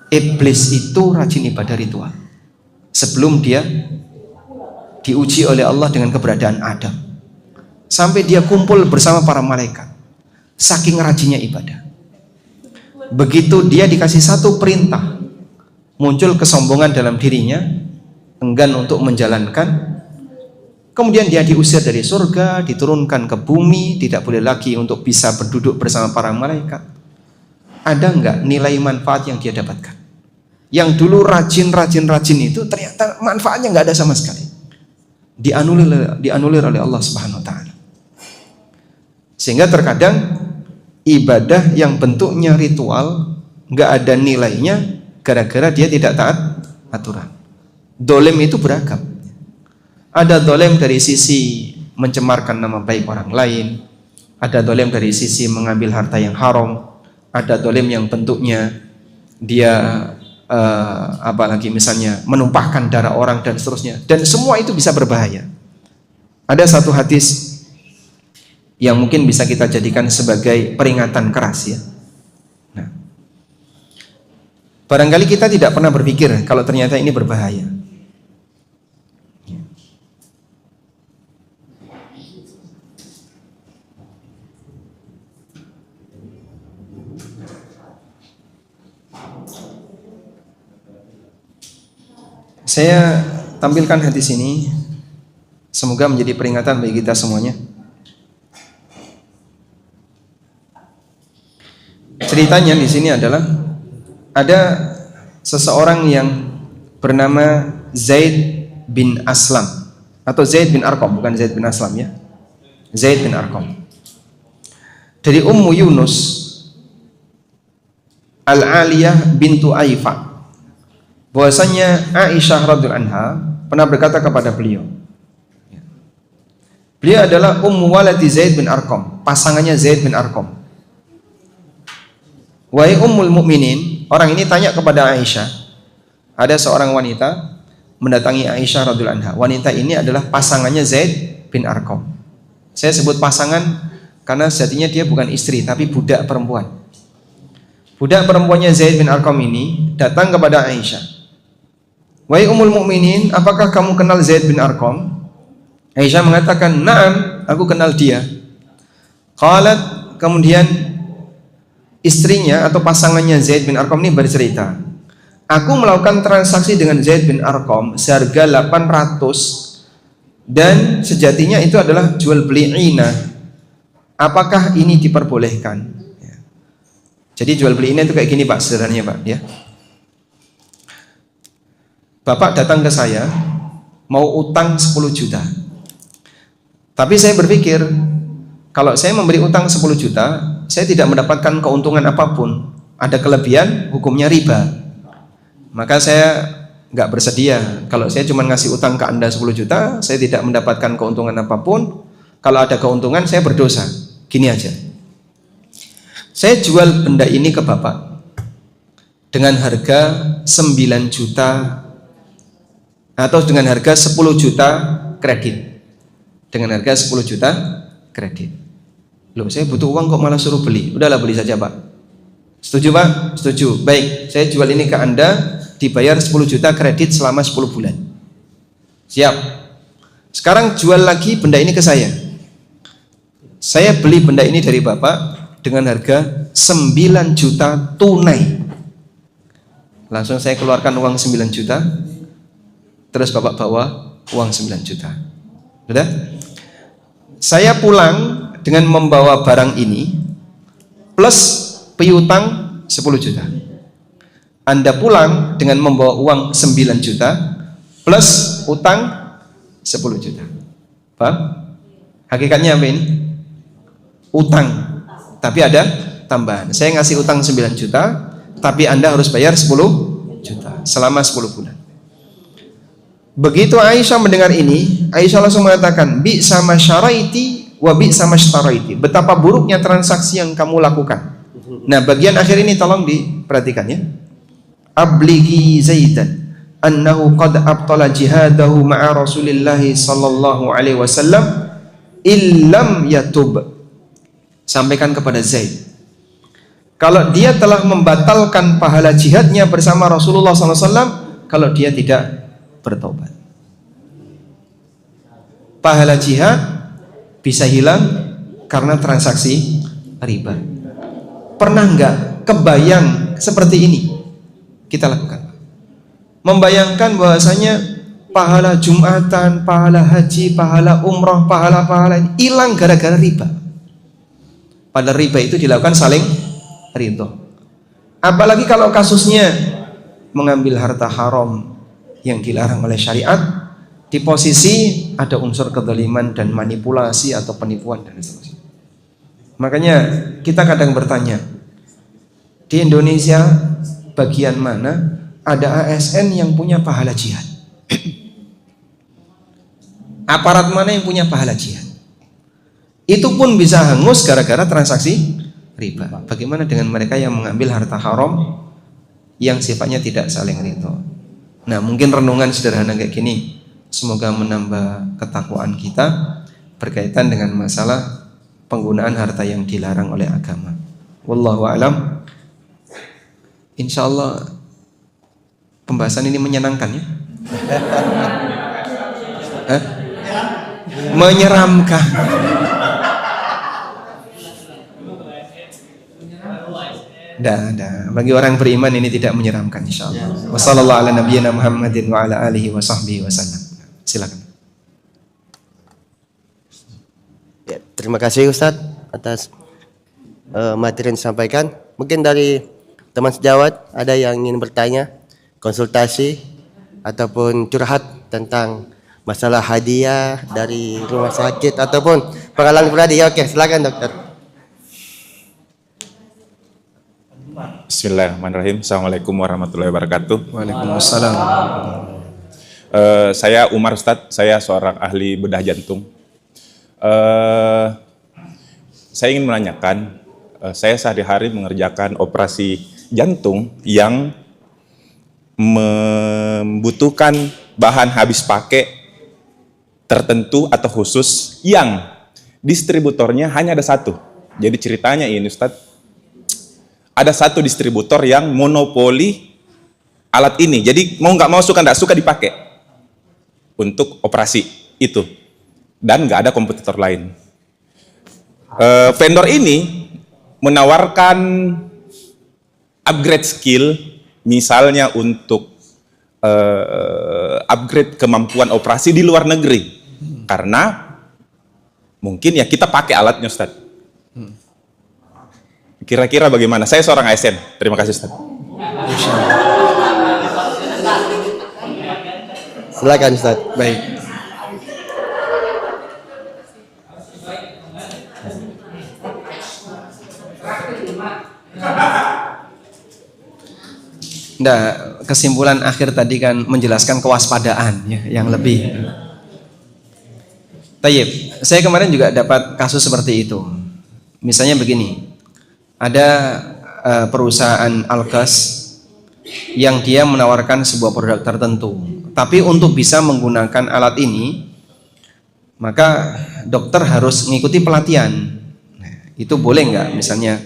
Iblis itu rajin ibadah ritual sebelum dia diuji oleh Allah dengan keberadaan Adam, sampai dia kumpul bersama para malaikat, saking rajinnya ibadah. Begitu dia dikasih satu perintah, muncul kesombongan dalam dirinya, enggan untuk menjalankan. Kemudian dia diusir dari surga, diturunkan ke bumi, tidak boleh lagi untuk bisa berduduk bersama para malaikat. Ada enggak nilai manfaat yang dia dapatkan? Yang dulu rajin itu ternyata manfaatnya enggak ada sama sekali. Dianulir oleh Allah Subhanahu wa taala. Sehingga terkadang ibadah yang bentuknya ritual enggak ada nilainya gara-gara dia tidak taat aturan. Dolem itu beragam. Ada dolem dari sisi mencemarkan nama baik orang lain, ada dolem dari sisi mengambil harta yang haram, ada dolem yang bentuknya dia apalagi misalnya menumpahkan darah orang dan seterusnya, dan semua itu bisa berbahaya. Ada satu hadis yang mungkin bisa kita jadikan sebagai peringatan keras ya. Nah, barangkali kita tidak pernah berpikir kalau ternyata ini berbahaya. Saya tampilkan hadis ini, semoga menjadi peringatan bagi kita semuanya. Ceritanya di sini adalah ada seseorang yang bernama Zaid bin Aslam atau Zaid bin Arqam, bukan Zaid bin Aslam ya. Zaid bin Arqam. Dari Ummu Yunus Al-Aliyah bintu Aifa, bahwasanya Aisyah radhiyallahu anha pernah berkata kepada beliau. Beliau adalah ummu waladi Zaid bin Arqam, pasangannya Zaid bin Arqam. Wahai ummul mukminin, orang ini tanya kepada Aisyah. Ada seorang wanita mendatangi Aisyah radhiyallahu anha. Wanita ini adalah pasangannya Zaid bin Arqam. Saya sebut pasangan karena sejatinya dia bukan istri tapi budak perempuan. Budak perempuannya Zaid bin Arqam ini datang kepada Aisyah. Wahai ummul mukminin, apakah kamu kenal Zaid bin Arqam? Aisyah mengatakan, "Na'am, aku kenal dia." Qalat, kemudian istrinya atau pasangannya Zaid bin Arqam ini bercerita, "Aku melakukan transaksi dengan Zaid bin Arqam seharga 800 Dan sejatinya itu adalah jual beli inah. Apakah ini diperbolehkan? Ya. Jadi jual beli inah itu kayak gini Pak, sederhananya Pak ya. Bapak datang ke saya mau utang 10 juta. Tapi saya berpikir kalau saya memberi utang 10 juta, saya tidak mendapatkan keuntungan apapun. Ada kelebihan, hukumnya riba. Maka saya nggak bersedia. Kalau saya cuma ngasih utang ke Anda 10 juta, saya tidak mendapatkan keuntungan apapun. Kalau ada keuntungan, saya berdosa. Gini aja. Saya jual benda ini ke Bapak dengan harga 9 juta atau dengan harga 10 juta kredit. Dengan harga 10 juta kredit. Loh, saya butuh uang kok malah suruh beli. Udahlah beli saja Pak. Setuju Pak? Setuju. Baik, saya jual ini ke Anda, dibayar 10 juta kredit selama 10 bulan. Siap. Sekarang jual lagi benda ini ke saya. Saya beli benda ini dari Bapak dengan harga 9 juta tunai. Langsung saya keluarkan uang 9 juta. Terus Bapak bawa uang 9 juta. Sudah? Saya pulang dengan membawa barang ini plus piutang 10 juta. Anda pulang dengan membawa uang 9 juta plus utang 10 juta. Paham? Hakikatnya apa ini? Utang. Tapi ada tambahan. Saya ngasih utang 9 juta, tapi Anda harus bayar 10 juta selama 10 bulan. Begitu Aisyah mendengar ini, Aisyah langsung mengatakan, bi sama syaraiti wa bi sama syaraiti. Betapa buruknya transaksi yang kamu lakukan. Nah, bagian akhir ini tolong diperhatikan ya. Ablighi Zaidan annahu qad abtala jihadahu ma'a Rasulillah sallallahu alaihi wasallam illam yatub. Sampaikan kepada Zaid, kalau dia telah membatalkan pahala jihadnya bersama Rasulullah sallallahu alaihi wasallam kalau dia tidak bertobat. Pahala jihad bisa hilang karena transaksi riba. Pernah enggak kebayang seperti ini kita lakukan? Membayangkan bahwasanya pahala Jumatan, pahala haji, pahala umroh, pahala-pahala ini hilang gara-gara riba. Padahal riba itu dilakukan saling ridho. Apalagi kalau kasusnya mengambil harta haram yang dilarang oleh syariat, di posisi ada unsur kezaliman dan manipulasi atau penipuan dan seterusnya. Makanya kita kadang bertanya, di Indonesia bagian mana ada ASN yang punya pahala jihad? Aparat mana yang punya pahala jihad? Itu pun bisa hangus gara-gara transaksi riba. Bagaimana dengan mereka yang mengambil harta haram yang sifatnya tidak saling ridho? Nah, mungkin renungan sederhana kayak gini, semoga menambah ketakwaan kita berkaitan dengan masalah penggunaan harta yang dilarang oleh agama. Wallahu a'lam. Insyaallah pembahasan ini menyenangkan ya. Menyeramkan. Bagi orang beriman ini tidak menyeramkan insyaallah. Wassallallahu ala nabiyyina Muhammadin wa ala alihi wa sahbihi wasallam. Silakan. Ya, terima kasih Ustadz atas materi yang disampaikan. Mungkin dari teman sejawat ada yang ingin bertanya, konsultasi ataupun curhat tentang masalah hadiah dari rumah sakit ataupun pengalaman pribadi. Ya, oke, silakan dokter. Bismillahirrahmanirrahim. Assalamualaikum warahmatullahi wabarakatuh. Waalaikumsalam. Saya Umar Ustadz, saya seorang ahli bedah jantung. Saya ingin menanyakan, saya sehari-hari mengerjakan operasi jantung yang membutuhkan bahan habis pakai tertentu atau khusus yang distributornya hanya ada satu. Jadi ceritanya ini Ustadz, ada satu distributor yang monopoli alat ini. Jadi mau nggak mau, suka nggak suka dipakai untuk operasi itu. Dan nggak ada kompetitor lain. Vendor ini menawarkan upgrade skill, misalnya untuk upgrade kemampuan operasi di luar negeri. Karena mungkin ya kita pakai alatnya Ustaz. Kira-kira bagaimana? Saya seorang ASN. Terima kasih Ustaz. Silakan Ustaz. Baik. Nah, kesimpulan akhir tadi kan menjelaskan kewaspadaan ya, yang lebih. Tayyib, saya kemarin juga dapat kasus seperti itu. Misalnya begini, ada perusahaan alkes yang dia menawarkan sebuah produk tertentu, tapi untuk bisa menggunakan alat ini, maka dokter harus mengikuti pelatihan. Nah, itu boleh nggak? Misalnya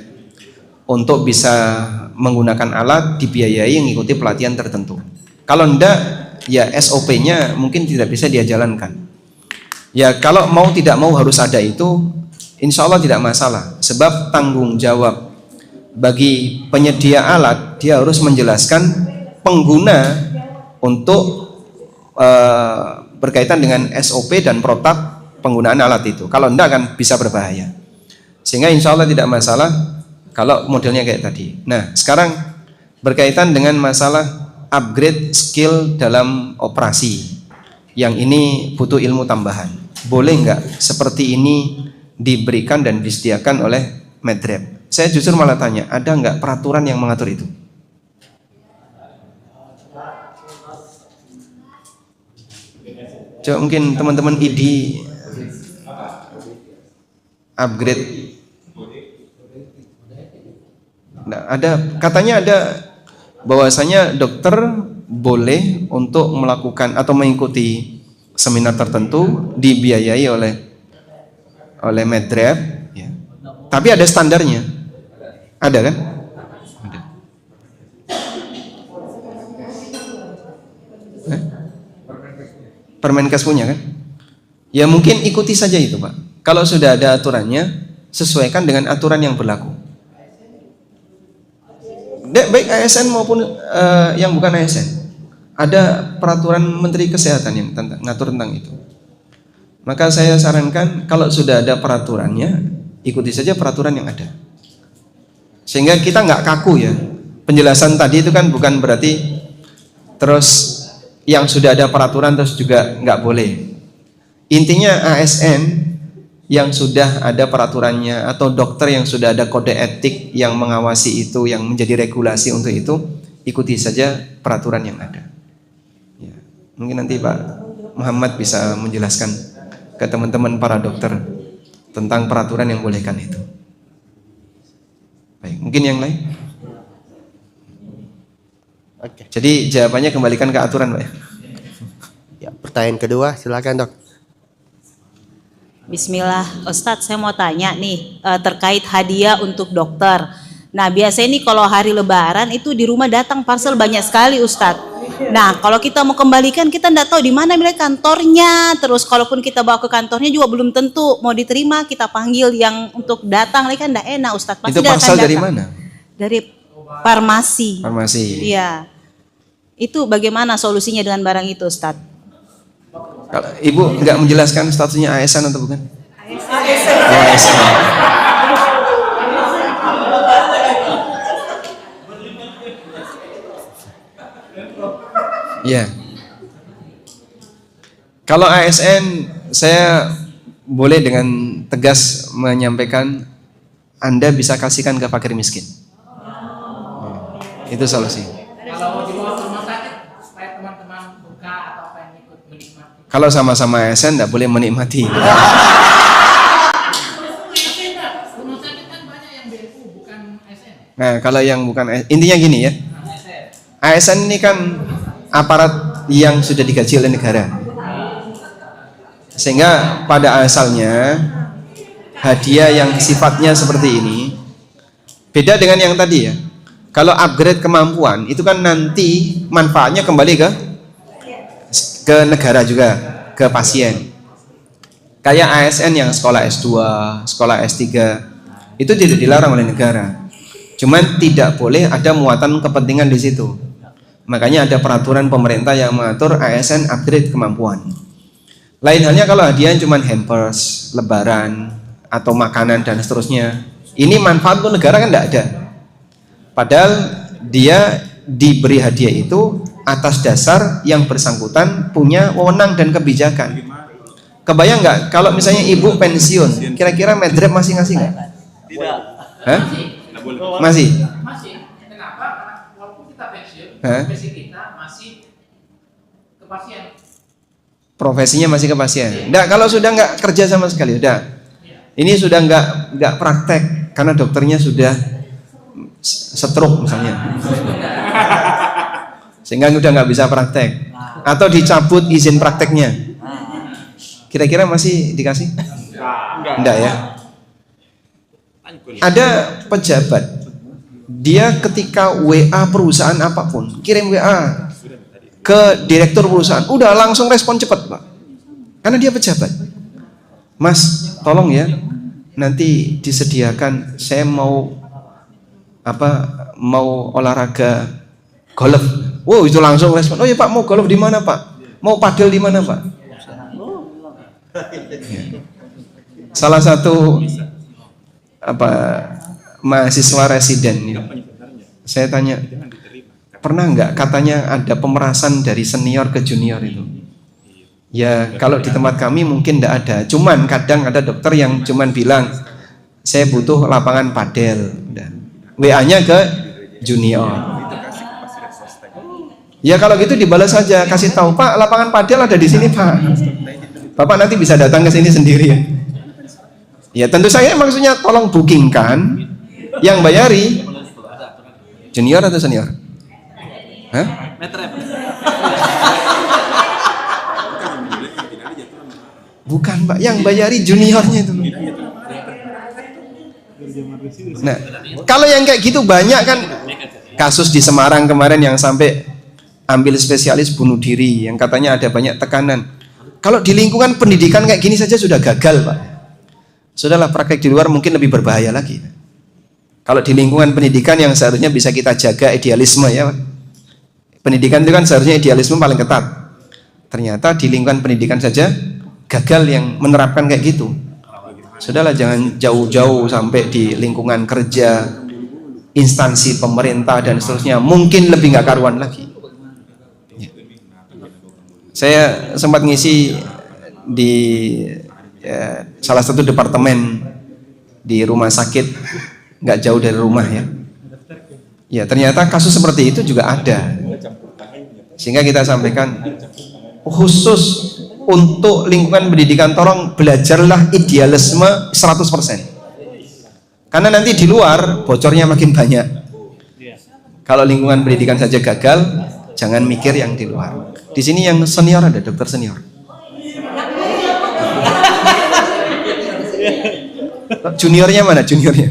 untuk bisa menggunakan alat dibiayai mengikuti pelatihan tertentu. Kalau enggak, ya SOP-nya mungkin tidak bisa dia jalankan. Ya kalau mau tidak mau harus ada itu, insya Allah tidak masalah. Sebab tanggung jawab bagi penyedia alat, dia harus menjelaskan pengguna untuk berkaitan dengan SOP dan protap penggunaan alat itu. Kalau enggak kan bisa berbahaya. Sehingga insya Allah tidak masalah kalau modelnya kayak tadi. Nah, sekarang berkaitan dengan masalah upgrade skill dalam operasi. Yang ini butuh ilmu tambahan. Boleh nggak seperti ini diberikan dan disediakan oleh Medrep? Saya justru malah tanya, ada nggak peraturan yang mengatur itu? Coba mungkin teman-teman ID upgrade. Nah, katanya ada bahwasanya dokter boleh untuk melakukan atau mengikuti seminar tertentu dibiayai oleh Medrep, ya. Tapi ada standarnya, ada kan? Ada. Permenkes punya kan? Ya mungkin ikuti saja itu Pak. Kalau sudah ada aturannya, sesuaikan dengan aturan yang berlaku. Baik ASN maupun yang bukan ASN, ada peraturan Menteri Kesehatan yang ngatur tentang itu. Maka saya sarankan kalau sudah ada peraturannya, ikuti saja peraturan yang ada. Sehingga kita nggak kaku ya. Penjelasan tadi itu kan bukan berarti terus yang sudah ada peraturan terus juga nggak boleh. Intinya ASN yang sudah ada peraturannya atau dokter yang sudah ada kode etik yang mengawasi itu, yang menjadi regulasi untuk itu, ikuti saja peraturan yang ada. Ya, mungkin nanti Pak Muhammad bisa menjelaskan ke teman-teman para dokter tentang peraturan yang bolehkan itu. Baik, mungkin yang lain? Oke. Jadi jawabannya kembalikan ke aturan, Pak ya. Ya, pertanyaan kedua, silakan Dok. Bismillah, Ustadz saya mau tanya nih terkait hadiah untuk dokter. Nah biasanya nih kalau hari lebaran itu di rumah datang parcel banyak sekali Ustadz. Nah kalau kita mau kembalikan kita nggak tahu di mana milik kantornya. Terus kalaupun kita bawa ke kantornya juga belum tentu mau diterima. Kita panggil yang untuk datang lagi kan nggak enak Ustadz. Pasti itu parcel dari mana? Dari farmasi. Farmasi. Iya. Itu bagaimana solusinya dengan barang itu Ustadz? Kalau Ibu nggak menjelaskan statusnya ASN atau bukan? ASN. Oh, ASN. Ya. Kalau ASN, saya boleh dengan tegas menyampaikan Anda bisa kasihkan ke fakir miskin. Itu solusi. Kalau dibawa ke rumah sakit supaya teman-teman buka atau apa yang ikut menikmati. Kalau sama-sama ASN tidak boleh menikmati. Rumah sakit kan banyak yang BFU bukan ASN. Nah, kalau yang bukan intinya gini ya. ASN ini kan aparat yang sudah digaji oleh negara. Sehingga pada asalnya hadiah yang sifatnya seperti ini beda dengan yang tadi ya. Kalau upgrade kemampuan itu kan nanti manfaatnya kembali ke negara juga, ke pasien. Kayak ASN yang sekolah S2, sekolah S3 itu tidak dilarang oleh negara. Cuman tidak boleh ada muatan kepentingan di situ. Makanya ada peraturan pemerintah yang mengatur ASN upgrade kemampuan. Lain halnya kalau hadiah cuma hampers, lebaran, atau makanan dan seterusnya. Ini manfaat untuk negara kan tidak ada. Padahal dia diberi hadiah itu atas dasar yang bersangkutan punya wewenang dan kebijakan. Kebayang nggak kalau misalnya ibu pensiun, kira-kira medrep masih ngasih nggak? Tidak. Hah? Masih? Masih. Kenapa? Karena walaupun kita pensiun, Hah? profesi kita masih ke pasien. Profesinya masih ke pasien. Nggak, kalau sudah nggak kerja sama sekali, udah. Ini sudah nggak praktek karena dokternya sudah stroke misalnya, sehingga udah nggak bisa praktek, atau dicabut izin prakteknya. Kira-kira masih dikasih? Enggak ya. Ada pejabat, dia ketika WA perusahaan apapun, kirim WA ke direktur perusahaan, udah langsung respon cepat Pak, karena dia pejabat. Mas, tolong ya, nanti disediakan, saya mau olahraga golf. Wow, itu langsung respon. Oh ya Pak, mau golf di mana Pak? Mau padel di mana Pak? Ya. Salah satu mahasiswa residen ini, saya tanya, pernah nggak katanya ada pemerasan dari senior ke junior itu? Ya kalau di tempat kami mungkin tidak ada, cuman kadang ada dokter yang cuman bilang saya butuh lapangan padel, WA-nya ke junior. Ya kalau gitu dibalas saja, kasih tahu Pak, lapangan padel ada di sini Pak, Bapak nanti bisa datang ke sini sendiri ya. Ya tentu saya maksudnya tolong bookingkan, yang bayari junior atau senior? Hah? Bukan Pak, yang bayari juniornya itu. Nah, kalau yang kayak gitu banyak kan, kasus di Semarang kemarin yang sampai ambil spesialis bunuh diri, yang katanya ada banyak tekanan. Kalau di lingkungan pendidikan kayak gini saja sudah gagal Pak. Sudahlah, praktek di luar mungkin lebih berbahaya lagi. Kalau di lingkungan pendidikan yang seharusnya bisa kita jaga idealisme ya Pak. Pendidikan itu kan seharusnya idealisme paling ketat. Ternyata di lingkungan pendidikan saja gagal yang menerapkan kayak gitu. Sudahlah, jangan jauh-jauh sampai di lingkungan kerja, instansi pemerintah dan seterusnya, mungkin lebih nggak karuan lagi. Ya. Saya sempat ngisi di salah satu departemen di rumah sakit nggak jauh dari rumah ya. Ya ternyata kasus seperti itu juga ada. Sehingga kita sampaikan khusus untuk lingkungan pendidikan, tolong belajarlah idealisme 100%. Karena nanti di luar bocornya makin banyak. Kalau lingkungan pendidikan saja gagal, jangan mikir yang di luar. Di sini yang senior ada dokter senior. Juniornya mana? Juniornya?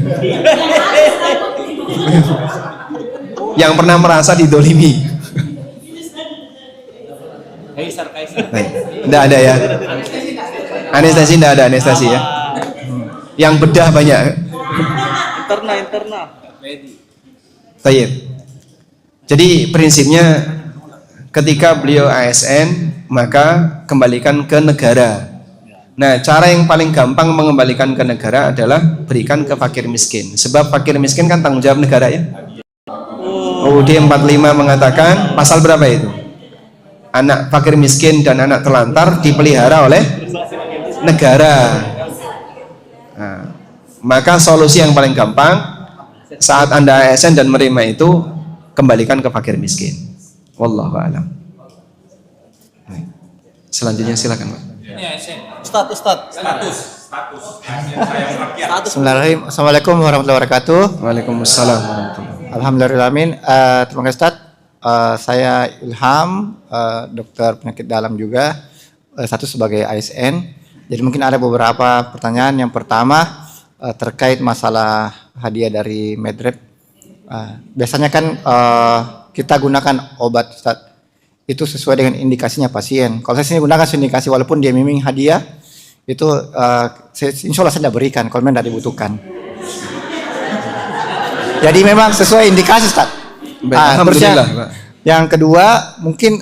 Yang pernah merasa didolimi. Tidak ada ya. Anestesi tidak ada anestesi ya. Yang bedah banyak. Interna. Tayyib. Jadi prinsipnya ketika beliau ASN maka kembalikan ke negara. Nah, cara yang paling gampang mengembalikan ke negara adalah berikan ke fakir miskin. Sebab fakir miskin kan tanggung jawab negara ya. UUD 45 mengatakan pasal berapa itu? Anak fakir miskin dan anak terlantar dipelihara oleh negara. Nah, maka solusi yang paling gampang saat Anda ASN dan menerima itu, kembalikan ke fakir miskin. Wallahu a'lam. Selanjutnya silakan Pak. Ustaz. Bismillahirrahmanirrahim. Assalamualaikum warahmatullahi wabarakatuh. Waalaikumsalam warahmatullahi wabarakatuh. Alhamdulillahirrahmanirrahim. Terima kasih Ustaz. Saya Ilham, dokter penyakit dalam juga, satu sebagai ASN. Jadi mungkin ada beberapa pertanyaan. Yang pertama terkait masalah hadiah dari Medrep. Biasanya kan kita gunakan obat Ustaz, itu sesuai dengan indikasinya pasien. Kalau saya sini gunakan indikasi, walaupun dia miming hadiah, itu insya Allah saya tidak berikan kalau memang tidak dibutuhkan. Jadi memang sesuai indikasi Ustaz. Alhamdulillah Pak. Yang kedua mungkin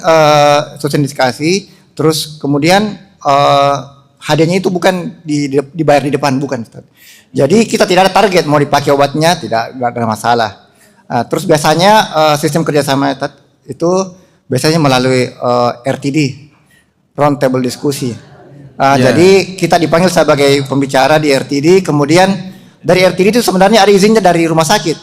sesuai indikasi, terus kemudian hadiahnya itu bukan dibayar di depan, bukan Ustaz. Jadi kita tidak ada target mau dipakai obatnya, tidak ada masalah. Terus biasanya sistem kerjasama itu biasanya melalui RTD, round table diskusi. Jadi kita dipanggil sebagai pembicara di RTD, kemudian dari RTD itu sebenarnya ada izinnya dari rumah sakit.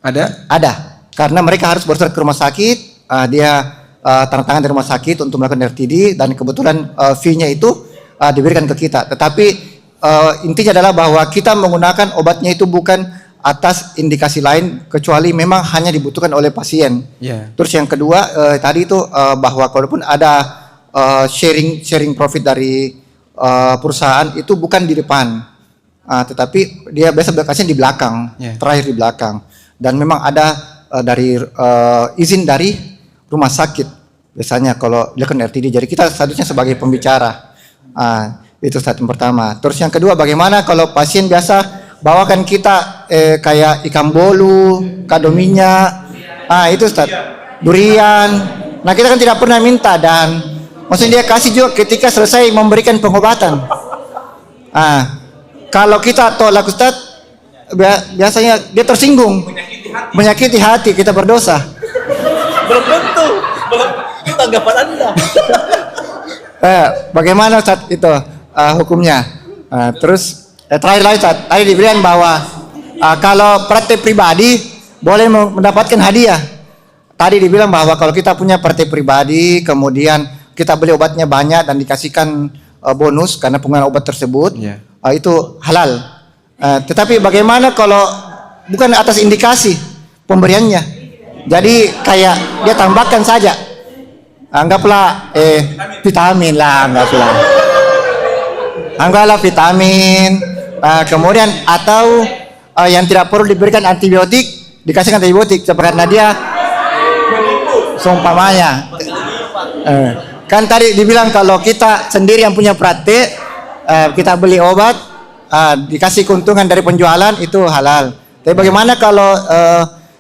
Ada? Ada, karena mereka harus bersurat ke rumah sakit, dia tanda tangan dari rumah sakit untuk melakukan RTD, dan kebetulan fee-nya itu diberikan ke kita. Tetapi intinya adalah bahwa kita menggunakan obatnya itu bukan atas indikasi lain kecuali memang hanya dibutuhkan oleh pasien. Terus yang kedua tadi itu bahwa kalaupun ada sharing profit dari perusahaan itu bukan di depan, tetapi dia biasa berkasnya di belakang, terakhir di belakang. Dan memang ada dari izin dari rumah sakit biasanya kalau dilakukan RTD. Jadi kita seharusnya sebagai pembicara. Itu satu yang pertama. Terus yang kedua, bagaimana kalau pasien biasa bawakan kita kayak ikan bolu, kado minyak, itu Ustaz, durian. Nah kita kan tidak pernah minta, dan maksudnya dia kasih juga ketika selesai memberikan pengobatan. Kalau kita tolak Ustaz, biasanya dia tersinggung, menyakiti hati, kita berdosa. Belum tentu. Itu tanggapan Anda. Bagaimana Ustaz itu hukumnya? Terus terakhir lagi Ustaz, tadi dibilang bahwa kalau praktek pribadi boleh mendapatkan hadiah. Tadi dibilang bahwa kalau kita punya praktek pribadi, kemudian kita beli obatnya banyak dan dikasihkan bonus karena penggunaan obat tersebut, itu halal. Tetapi bagaimana kalau bukan atas indikasi pemberiannya? Jadi kayak dia tambahkan saja, anggaplah vitamin lah, anggaplah vitamin, kemudian atau yang tidak perlu diberikan antibiotik dikasihkan antibiotik karena dia seumpamanya. Kan tadi dibilang kalau kita sendiri yang punya praktek, kita beli obat, dikasih keuntungan dari penjualan, itu halal. Tapi bagaimana kalau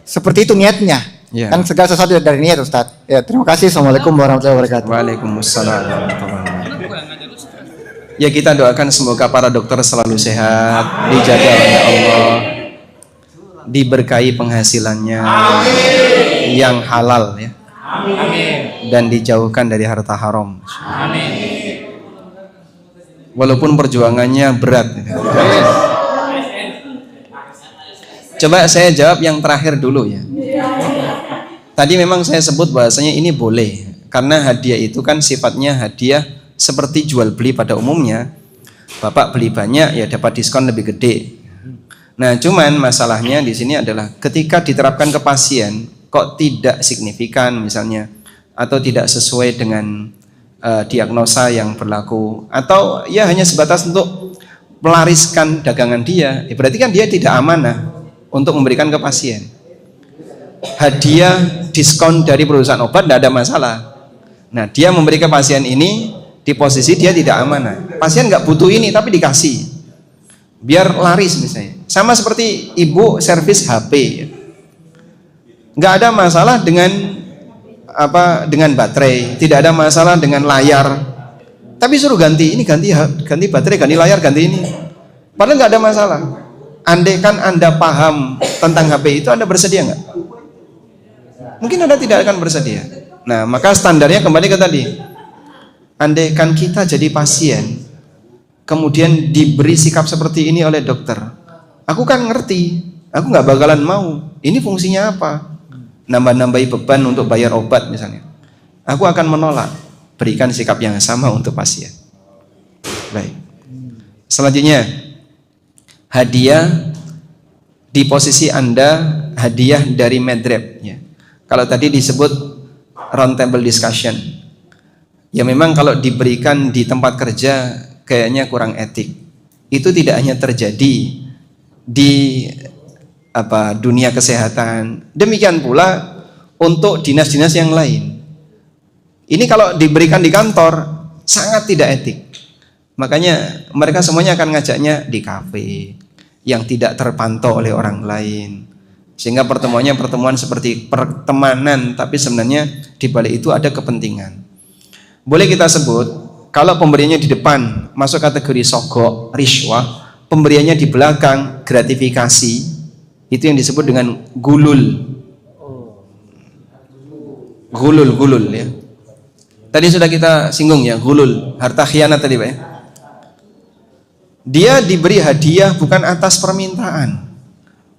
seperti itu niatnya? Kan segala sesuatu dari niat Ustaz. Ya, terima kasih. Assalamualaikum warahmatullahi wabarakatuh. Waalaikumsalam warahmatullahi wabarakatuh. Ya, kita doakan semoga para dokter selalu sehat, dijaga oleh Allah, diberkahi penghasilannya yang halal ya. Dan dijauhkan dari harta haram. Walaupun perjuangannya berat. Coba saya jawab yang terakhir dulu ya. Tadi memang saya sebut bahasanya ini boleh, karena hadiah itu kan sifatnya hadiah seperti jual beli pada umumnya. Bapak beli banyak ya dapat diskon lebih gede. Nah, cuman masalahnya di sini adalah ketika diterapkan ke pasien kok tidak signifikan misalnya, atau tidak sesuai dengan diagnosa yang berlaku, atau ya hanya sebatas untuk melariskan dagangan dia, ya berarti kan dia tidak amanah untuk memberikan ke pasien. Hadiah diskon dari perusahaan obat tidak ada masalah. Nah, dia memberi ke pasien ini di posisi dia tidak amanah. Pasien nggak butuh ini tapi dikasih biar laris misalnya. Sama seperti ibu servis HP, nggak ada masalah dengan dengan baterai, tidak ada masalah dengan layar. Tapi suruh ganti ini, ganti baterai, ganti layar, ganti ini. Padahal nggak ada masalah. Andai kan Anda paham tentang HP itu, Anda bersedia nggak? Mungkin Anda tidak akan bersedia. Nah, maka standarnya kembali ke tadi. Andai kan kita jadi pasien, kemudian diberi sikap seperti ini oleh dokter, aku kan ngerti, aku nggak bakalan mau. Ini fungsinya apa? Nambah-nambahi beban untuk bayar obat misalnya. Aku akan menolak. Berikan sikap yang sama untuk pasien. Baik. Selanjutnya, hadiah di posisi Anda, hadiah dari Medrep ya. Kalau tadi disebut round table discussion, ya memang kalau diberikan di tempat kerja kayaknya kurang etik. Itu tidak hanya terjadi di dunia kesehatan, demikian pula untuk dinas-dinas yang lain. Ini kalau diberikan di kantor sangat tidak etik. Makanya mereka semuanya akan ngajaknya di kafe yang tidak terpantau oleh orang lain, sehingga pertemuannya pertemuan seperti pertemanan, tapi sebenarnya di balik itu ada kepentingan. Boleh kita sebut kalau pemberiannya di depan masuk kategori sogok, riswah, pemberiannya di belakang gratifikasi, itu yang disebut dengan gulul. Gulul ya. Tadi sudah kita singgung ya, gulul, harta khianat tadi Pak ya. Dia diberi hadiah bukan atas permintaan.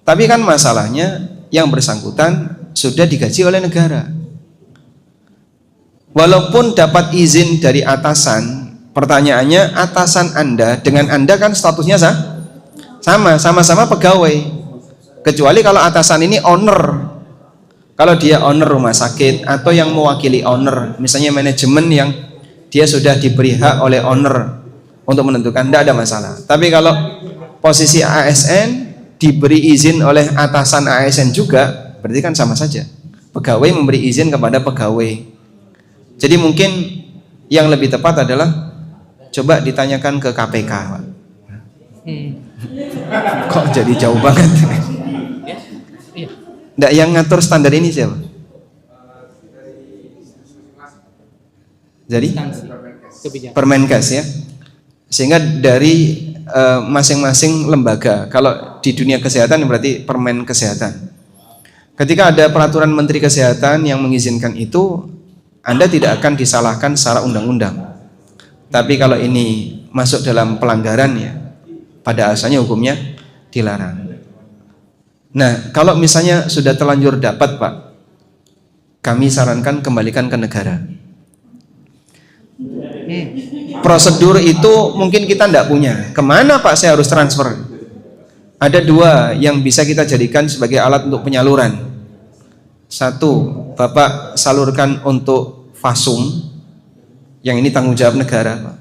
Tapi kan masalahnya yang bersangkutan sudah digaji oleh negara. Walaupun dapat izin dari atasan, pertanyaannya atasan Anda dengan Anda kan statusnya sama-sama pegawai. Kecuali kalau atasan ini owner. Kalau dia owner rumah sakit atau yang mewakili owner, misalnya manajemen yang dia sudah diberi hak oleh owner untuk menentukan, tidak ada masalah. Tapi kalau posisi ASN diberi izin oleh atasan ASN juga, berarti kan sama saja. Pegawai memberi izin kepada pegawai. Jadi mungkin yang lebih tepat adalah coba ditanyakan ke KPK, Pak. Kok jadi jauh banget? Nggak, yang ngatur standar ini siapa? Jadi Permenkes ya. Sehingga dari masing-masing lembaga, kalau di dunia kesehatan berarti Permen Kesehatan. Ketika ada peraturan Menteri Kesehatan yang mengizinkan itu, Anda tidak akan disalahkan secara undang-undang. Tapi kalau ini masuk dalam pelanggaran ya, pada asalnya hukumnya dilarang. Nah, kalau misalnya sudah terlanjur dapat Pak, kami sarankan kembalikan ke negara. Prosedur itu mungkin kita tidak punya. Kemana Pak saya harus transfer? Ada dua yang bisa kita jadikan sebagai alat untuk penyaluran. Satu, Bapak salurkan untuk Fasum, yang ini tanggung jawab negara Pak.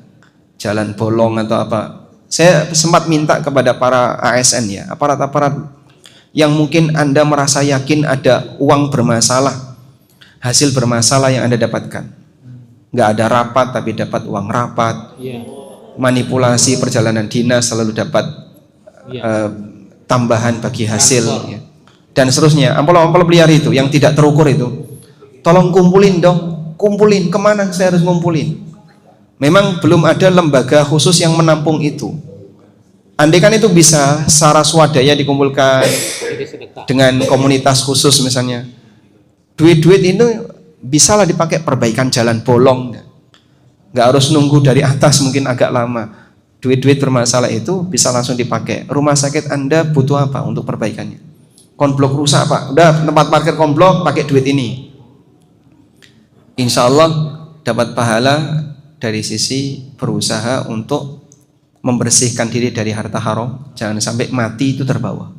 Jalan bolong atau apa. Saya sempat minta kepada para ASN ya, aparat-aparat yang mungkin Anda merasa yakin ada uang bermasalah, hasil bermasalah yang Anda dapatkan. Nggak ada rapat tapi dapat uang rapat, manipulasi perjalanan dinas selalu dapat tambahan bagi hasil ya. Dan seterusnya, amplop-amplop liar itu yang tidak terukur itu, tolong kumpulin dong, kumpulin, kemana saya harus ngumpulin? Memang belum ada lembaga khusus yang menampung itu. Andai kan itu bisa secara swadaya dikumpulkan dengan komunitas khusus misalnya, duit-duit itu bisalah dipakai perbaikan jalan bolong, nggak harus nunggu dari atas mungkin agak lama. Duit-duit bermasalah itu bisa langsung dipakai. Rumah sakit Anda butuh apa untuk perbaikannya? Konblok rusak Pak, udah tempat parkir konblok pakai duit ini. Insya Allah dapat pahala dari sisi berusaha untuk membersihkan diri dari harta haram, jangan sampai mati itu terbawa.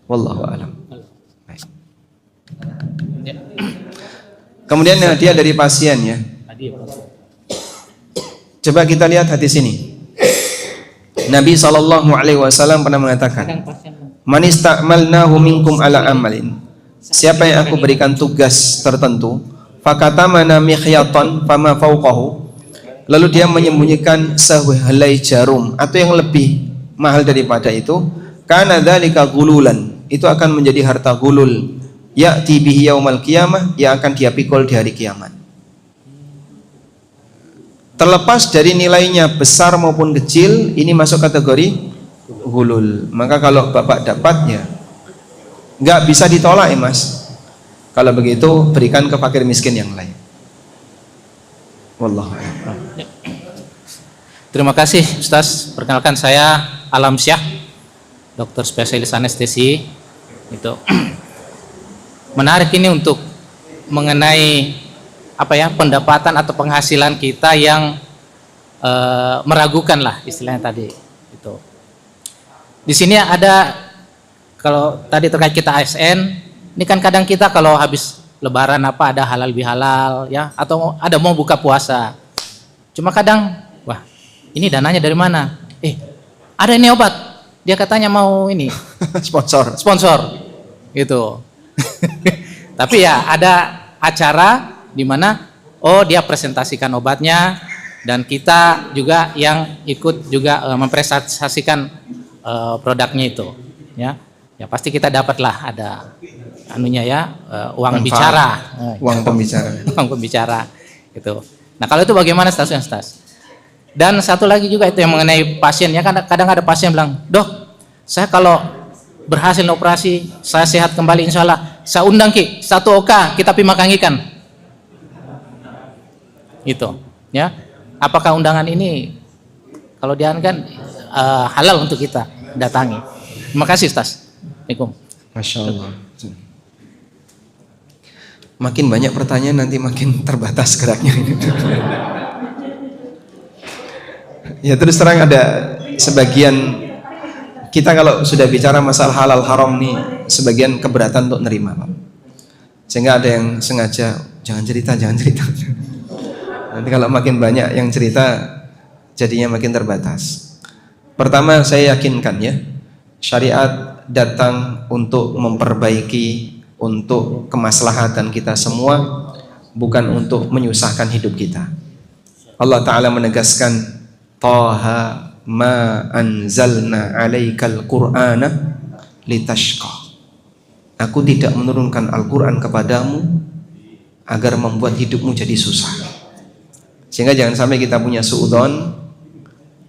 Wallahu a'lam. Kemudian dia dari pasien ya. Coba kita lihat hadis ini. Nabi SAW pernah mengatakan, "Man ista'malnahu minkum ala amalin." Siapa yang aku berikan tugas tertentu, fakatamana mikhyatan fama fawqahu, lalu dia menyembunyikan sehelai jarum atau yang lebih mahal daripada itu, kana dzalika gululan, itu akan menjadi harta gulul, ya'ti bihi yaumal qiyamah, yang akan dia pikul di hari kiamat. Terlepas dari nilainya besar maupun kecil, ini masuk kategori gulul. Maka kalau Bapak dapatnya nggak bisa ditolak ya Mas. Kalau begitu berikan ke fakir miskin yang lain. Wallahu a'lam. Terima kasih Ustaz. Perkenalkan saya Alam Syah, dokter spesialis anestesi. Itu menarik ini untuk mengenai apa ya, pendapatan atau penghasilan kita yang meragukan lah istilahnya tadi. Itu di sini ada, kalau tadi terkait kita ASN, ini kan kadang kita kalau habis Lebaran apa ada halal bihalal ya, atau ada mau buka puasa, cuma kadang wah ini dananya dari mana? Ada ini obat, dia katanya mau ini sponsor gitu. Tapi ya ada acara di mana dia presentasikan obatnya dan kita juga yang ikut juga mempresentasikan produknya itu ya pasti kita dapatlah ada anunya ya, uang bicara, uang pembicara uang pembicara gitu. Nah kalau itu bagaimana statusnya Ustaz? Dan satu lagi juga itu yang mengenai pasien ya, kadang ada pasien bilang, "Dok, saya kalau berhasil operasi, saya sehat kembali insya Allah, saya undang Ki, 1 oka kita pergi makan ikan." Itu ya. Apakah undangan ini kalau diankan halal untuk kita datangi? Terima kasih Ustaz. Assalamualaikum. Masya Allah. Makin banyak pertanyaan nanti makin terbatas geraknya ini. Ya terus terang ada sebagian kita kalau sudah bicara masalah halal haram nih, sebagian keberatan untuk nerima, Pak. Sehingga ada yang sengaja jangan cerita. Nanti kalau makin banyak yang cerita jadinya makin terbatas. Pertama saya yakinkan ya, syariat datang untuk memperbaiki, untuk kemaslahatan kita semua, bukan untuk menyusahkan hidup kita. Allah Ta'ala menegaskan, Taha ma anzalna alaikal qur'ana litashqa. Aku tidak menurunkan Al-Quran kepadamu agar membuat hidupmu jadi susah. Sehingga jangan sampai kita punya suudzon,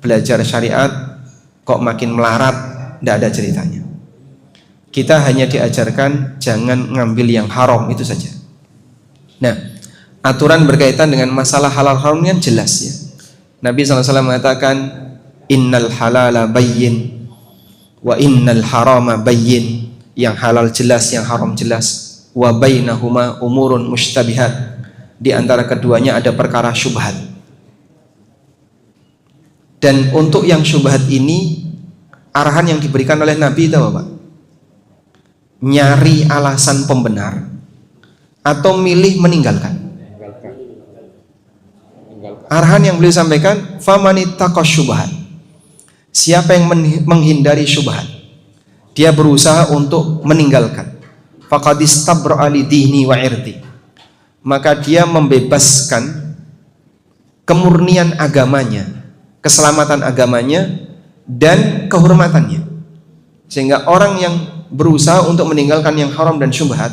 belajar syariat kok makin melarat, tidak ada ceritanya. Kita hanya diajarkan jangan ngambil yang haram, itu saja. Nah, aturan berkaitan dengan masalah halal haram yang jelas ya. Nabi SAW mengatakan, innal halala bayyin wa innal harama bayyin. Yang halal jelas, yang haram jelas. Wa bainahuma umurun mushtabihat. Di antara keduanya ada perkara syubhat. Dan untuk yang syubhat ini, arahan yang diberikan oleh Nabi itu apa, Pak? Nyari alasan pembenar atau milih meninggalkan. Arahan yang beliau sampaikan, famanittaqa syubhat. Siapa yang menghindari syubhat, dia berusaha untuk meninggalkan. Faqad istabra'a li dini wa irdi. Maka dia membebaskan kemurnian agamanya, keselamatan agamanya dan kehormatannya. Sehingga orang yang berusaha untuk meninggalkan yang haram dan syubhat,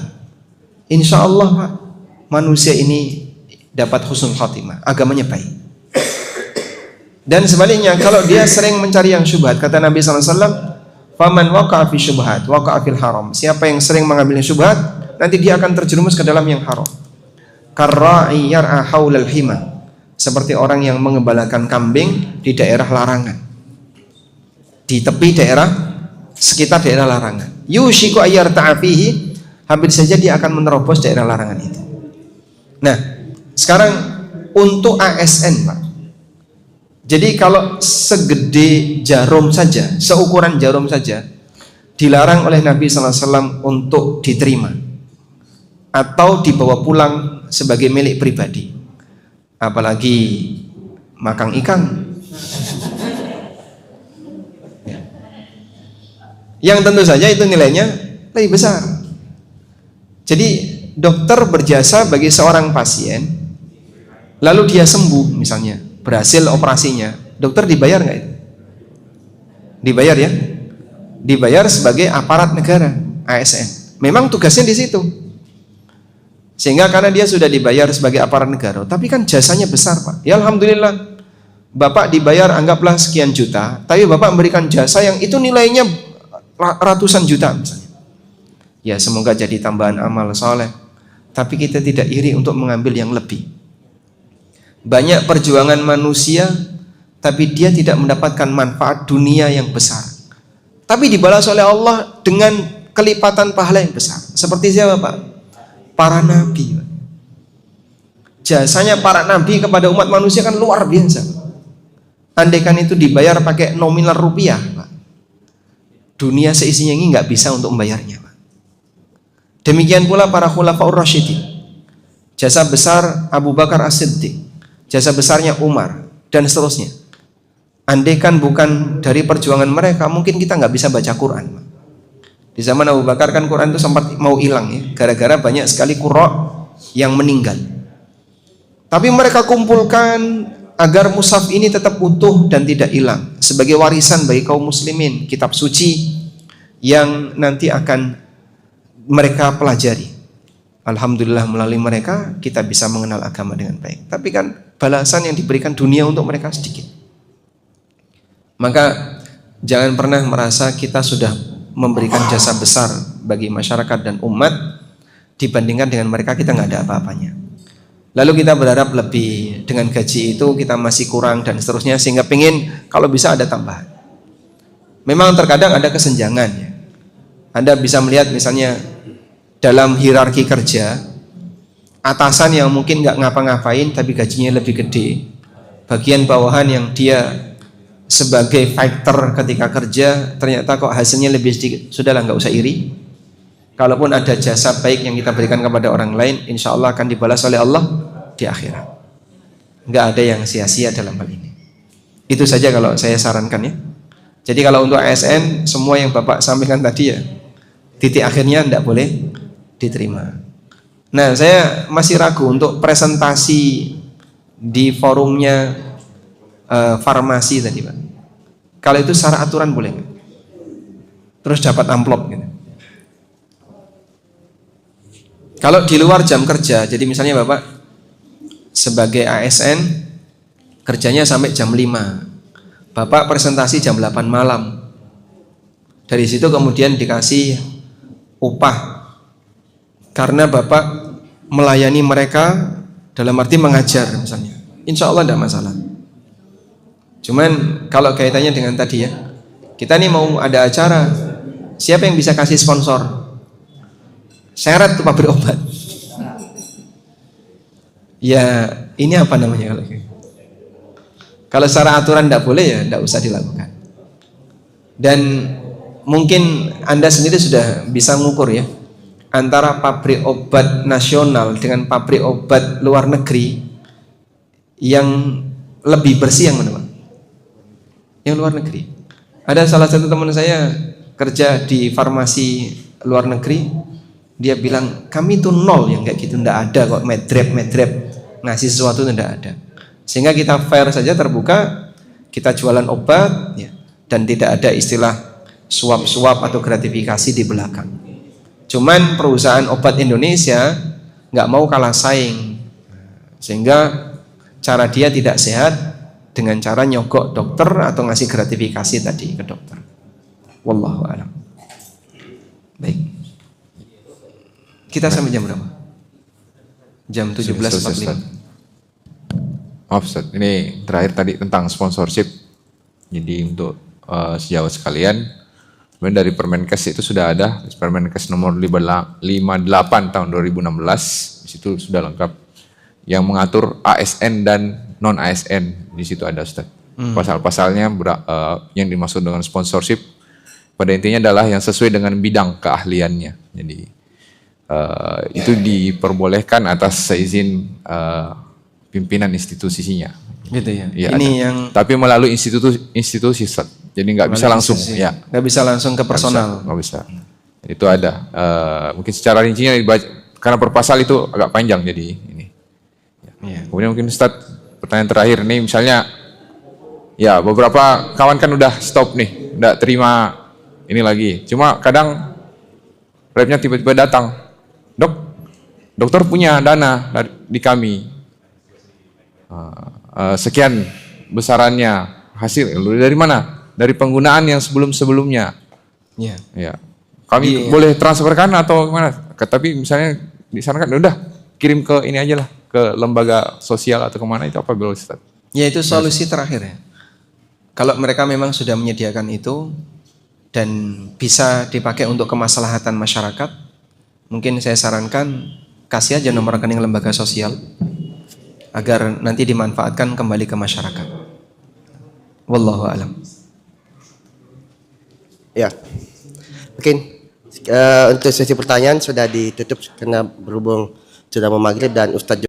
insya Allah Pak, manusia ini dapat husnul khatimah, agamanya baik. Dan sebaliknya, kalau dia sering mencari yang syubhat, kata Nabi SAW, faman waqa'a fi syubhat waqa'a fil haram. Siapa yang sering mengambil yang syubhat, nanti dia akan terjerumus ke dalam yang haram. Karra'i yar'a haulal hima, seperti orang yang mengembalakan kambing di daerah larangan, di tepi daerah sekitar daerah larangan. Yushiku ayyar ta'afihi, hampir saja dia akan menerobos daerah larangan itu. Nah, sekarang untuk ASN Pak, jadi kalau segede jarum saja, seukuran jarum saja, dilarang oleh Nabi SAW untuk diterima atau dibawa pulang sebagai milik pribadi. Apalagi makan ikan. Yang tentu saja itu nilainya lebih besar. Jadi dokter berjasa bagi seorang pasien, lalu dia sembuh misalnya, berhasil operasinya, dokter dibayar nggak itu? Dibayar ya? Dibayar sebagai aparat negara, ASN. Memang tugasnya di situ. Sehingga karena dia sudah dibayar sebagai aparat negara, tapi kan jasanya besar Pak. Ya Alhamdulillah, Bapak dibayar anggaplah sekian juta, tapi Bapak memberikan jasa yang itu nilainya ratusan juta misalnya. Ya semoga jadi tambahan amal soleh, tapi kita tidak iri untuk mengambil yang lebih. Banyak perjuangan manusia, tapi dia tidak mendapatkan manfaat dunia yang besar, tapi dibalas oleh Allah dengan kelipatan pahala yang besar. Seperti siapa Pak? Para nabi. Jasanya para nabi kepada umat manusia kan luar biasa. Andaikan itu dibayar pakai nominal rupiah Pak, dunia seisinya ini nggak bisa untuk membayarnya Pak. Demikian pula para khulafaur rasyidin, jasa besar Abu Bakar As-Siddiq, jasa besarnya Umar, dan seterusnya. Andaikan bukan dari perjuangan mereka, mungkin kita nggak bisa baca Quran Pak. Di zaman Abu Bakar kan Quran itu sempat mau hilang ya, gara-gara banyak sekali qurra yang meninggal. Tapi mereka kumpulkan agar mushaf ini tetap utuh dan tidak hilang sebagai warisan bagi kaum muslimin, kitab suci yang nanti akan mereka pelajari. Alhamdulillah melalui mereka kita bisa mengenal agama dengan baik. Tapi kan balasan yang diberikan dunia untuk mereka sedikit. Maka jangan pernah merasa kita sudah memberikan jasa besar bagi masyarakat dan umat, dibandingkan dengan mereka kita nggak ada apa-apanya. Lalu kita berharap lebih, dengan gaji itu kita masih kurang dan seterusnya, sehingga pengen kalau bisa ada tambahan. Memang terkadang ada kesenjangan ya. Anda bisa melihat misalnya dalam hierarki kerja, atasan yang mungkin nggak ngapa-ngapain tapi gajinya lebih gede, bagian bawahan yang dia sebagai fighter ketika kerja ternyata kok hasilnya lebih sedikit, sudahlah nggak usah iri. Kalaupun ada jasa baik yang kita berikan kepada orang lain, insya Allah akan dibalas oleh Allah di akhirat. Nggak ada yang sia-sia dalam hal ini. Itu saja kalau saya sarankan ya. Jadi kalau untuk ASN, semua yang Bapak sampaikan tadi ya, titik akhirnya tidak boleh diterima. Nah, saya masih ragu untuk presentasi di forumnya farmasi tadi Pak. Kalau itu secara aturan boleh nggak? Terus dapat amplop gitu. Kalau di luar jam kerja, jadi misalnya Bapak sebagai ASN kerjanya sampai jam 5, Bapak presentasi jam 8 malam. Dari situ kemudian dikasih upah karena Bapak melayani mereka dalam arti mengajar misalnya. Insya Allah tidak masalah. Cuman kalau kaitannya dengan tadi ya, kita nih mau ada acara, siapa yang bisa kasih sponsor? Syarat tuh pabrik obat. Ya ini apa namanya kalau gitu? Kalau secara aturan tidak boleh ya tidak usah dilakukan. Dan mungkin Anda sendiri sudah bisa ngukur ya, antara pabrik obat nasional dengan pabrik obat luar negeri, yang lebih bersih yang mana Pak? Yang luar negeri. Ada salah satu teman saya kerja di farmasi luar negeri. Dia bilang kami itu nol yang kayak gitu, ndak ada kok medrep ngasih sesuatu, ndak ada. Sehingga kita fair saja, terbuka, kita jualan obat ya, dan tidak ada istilah suap-suap atau gratifikasi di belakang. Cuman perusahaan obat Indonesia nggak mau kalah saing, sehingga cara dia tidak sehat dengan cara nyogok dokter atau ngasih gratifikasi tadi ke dokter. Wallahu a'lam. Baik. Kita sampai jam berapa? Jam 17.45. Maaf Ustaz, ini terakhir tadi tentang sponsorship. Jadi untuk sejauh sekalian, kemudian dari Permenkes itu sudah ada, Permenkes nomor 58 tahun 2016, di situ sudah lengkap. Yang mengatur ASN dan non ASN, di situ ada Ustaz. Pasal-pasalnya yang dimaksud dengan sponsorship pada intinya adalah yang sesuai dengan bidang keahliannya. Jadi itu diperbolehkan atas seizin pimpinan institusinya. Gitu ya. Ya, ini ada. yang tapi melalui institusi Ustaz. Jadi nggak bisa langsung ya. Nggak bisa langsung ke personal. Nggak bisa. Itu ada. Mungkin secara rincinya dibaca, karena per pasal itu agak panjang jadi ini. Ya. Kemudian mungkin Ustaz, pertanyaan terakhir nih, misalnya ya beberapa kawan kan udah stop nih, udah terima ini lagi. Cuma kadang repnya tiba-tiba datang. Dokter punya dana di kami, sekian besarannya, hasil dari mana? Dari penggunaan yang sebelum-sebelumnya. Ya. Kami boleh transferkan atau gimana? Tapi misalnya disarankan udah kirim ke ini aja lah, ke lembaga sosial atau kemana, itu apa boleh Ustaz? Ya itu solusi terakhir ya. Kalau mereka memang sudah menyediakan itu dan bisa dipakai untuk kemaslahatan masyarakat, mungkin saya sarankan kasih aja nomor rekening lembaga sosial agar nanti dimanfaatkan kembali ke masyarakat. Wallahu a'lam. Ya, mungkin untuk sesi pertanyaan sudah ditutup karena berhubung sudah mau maghrib dan Ustadz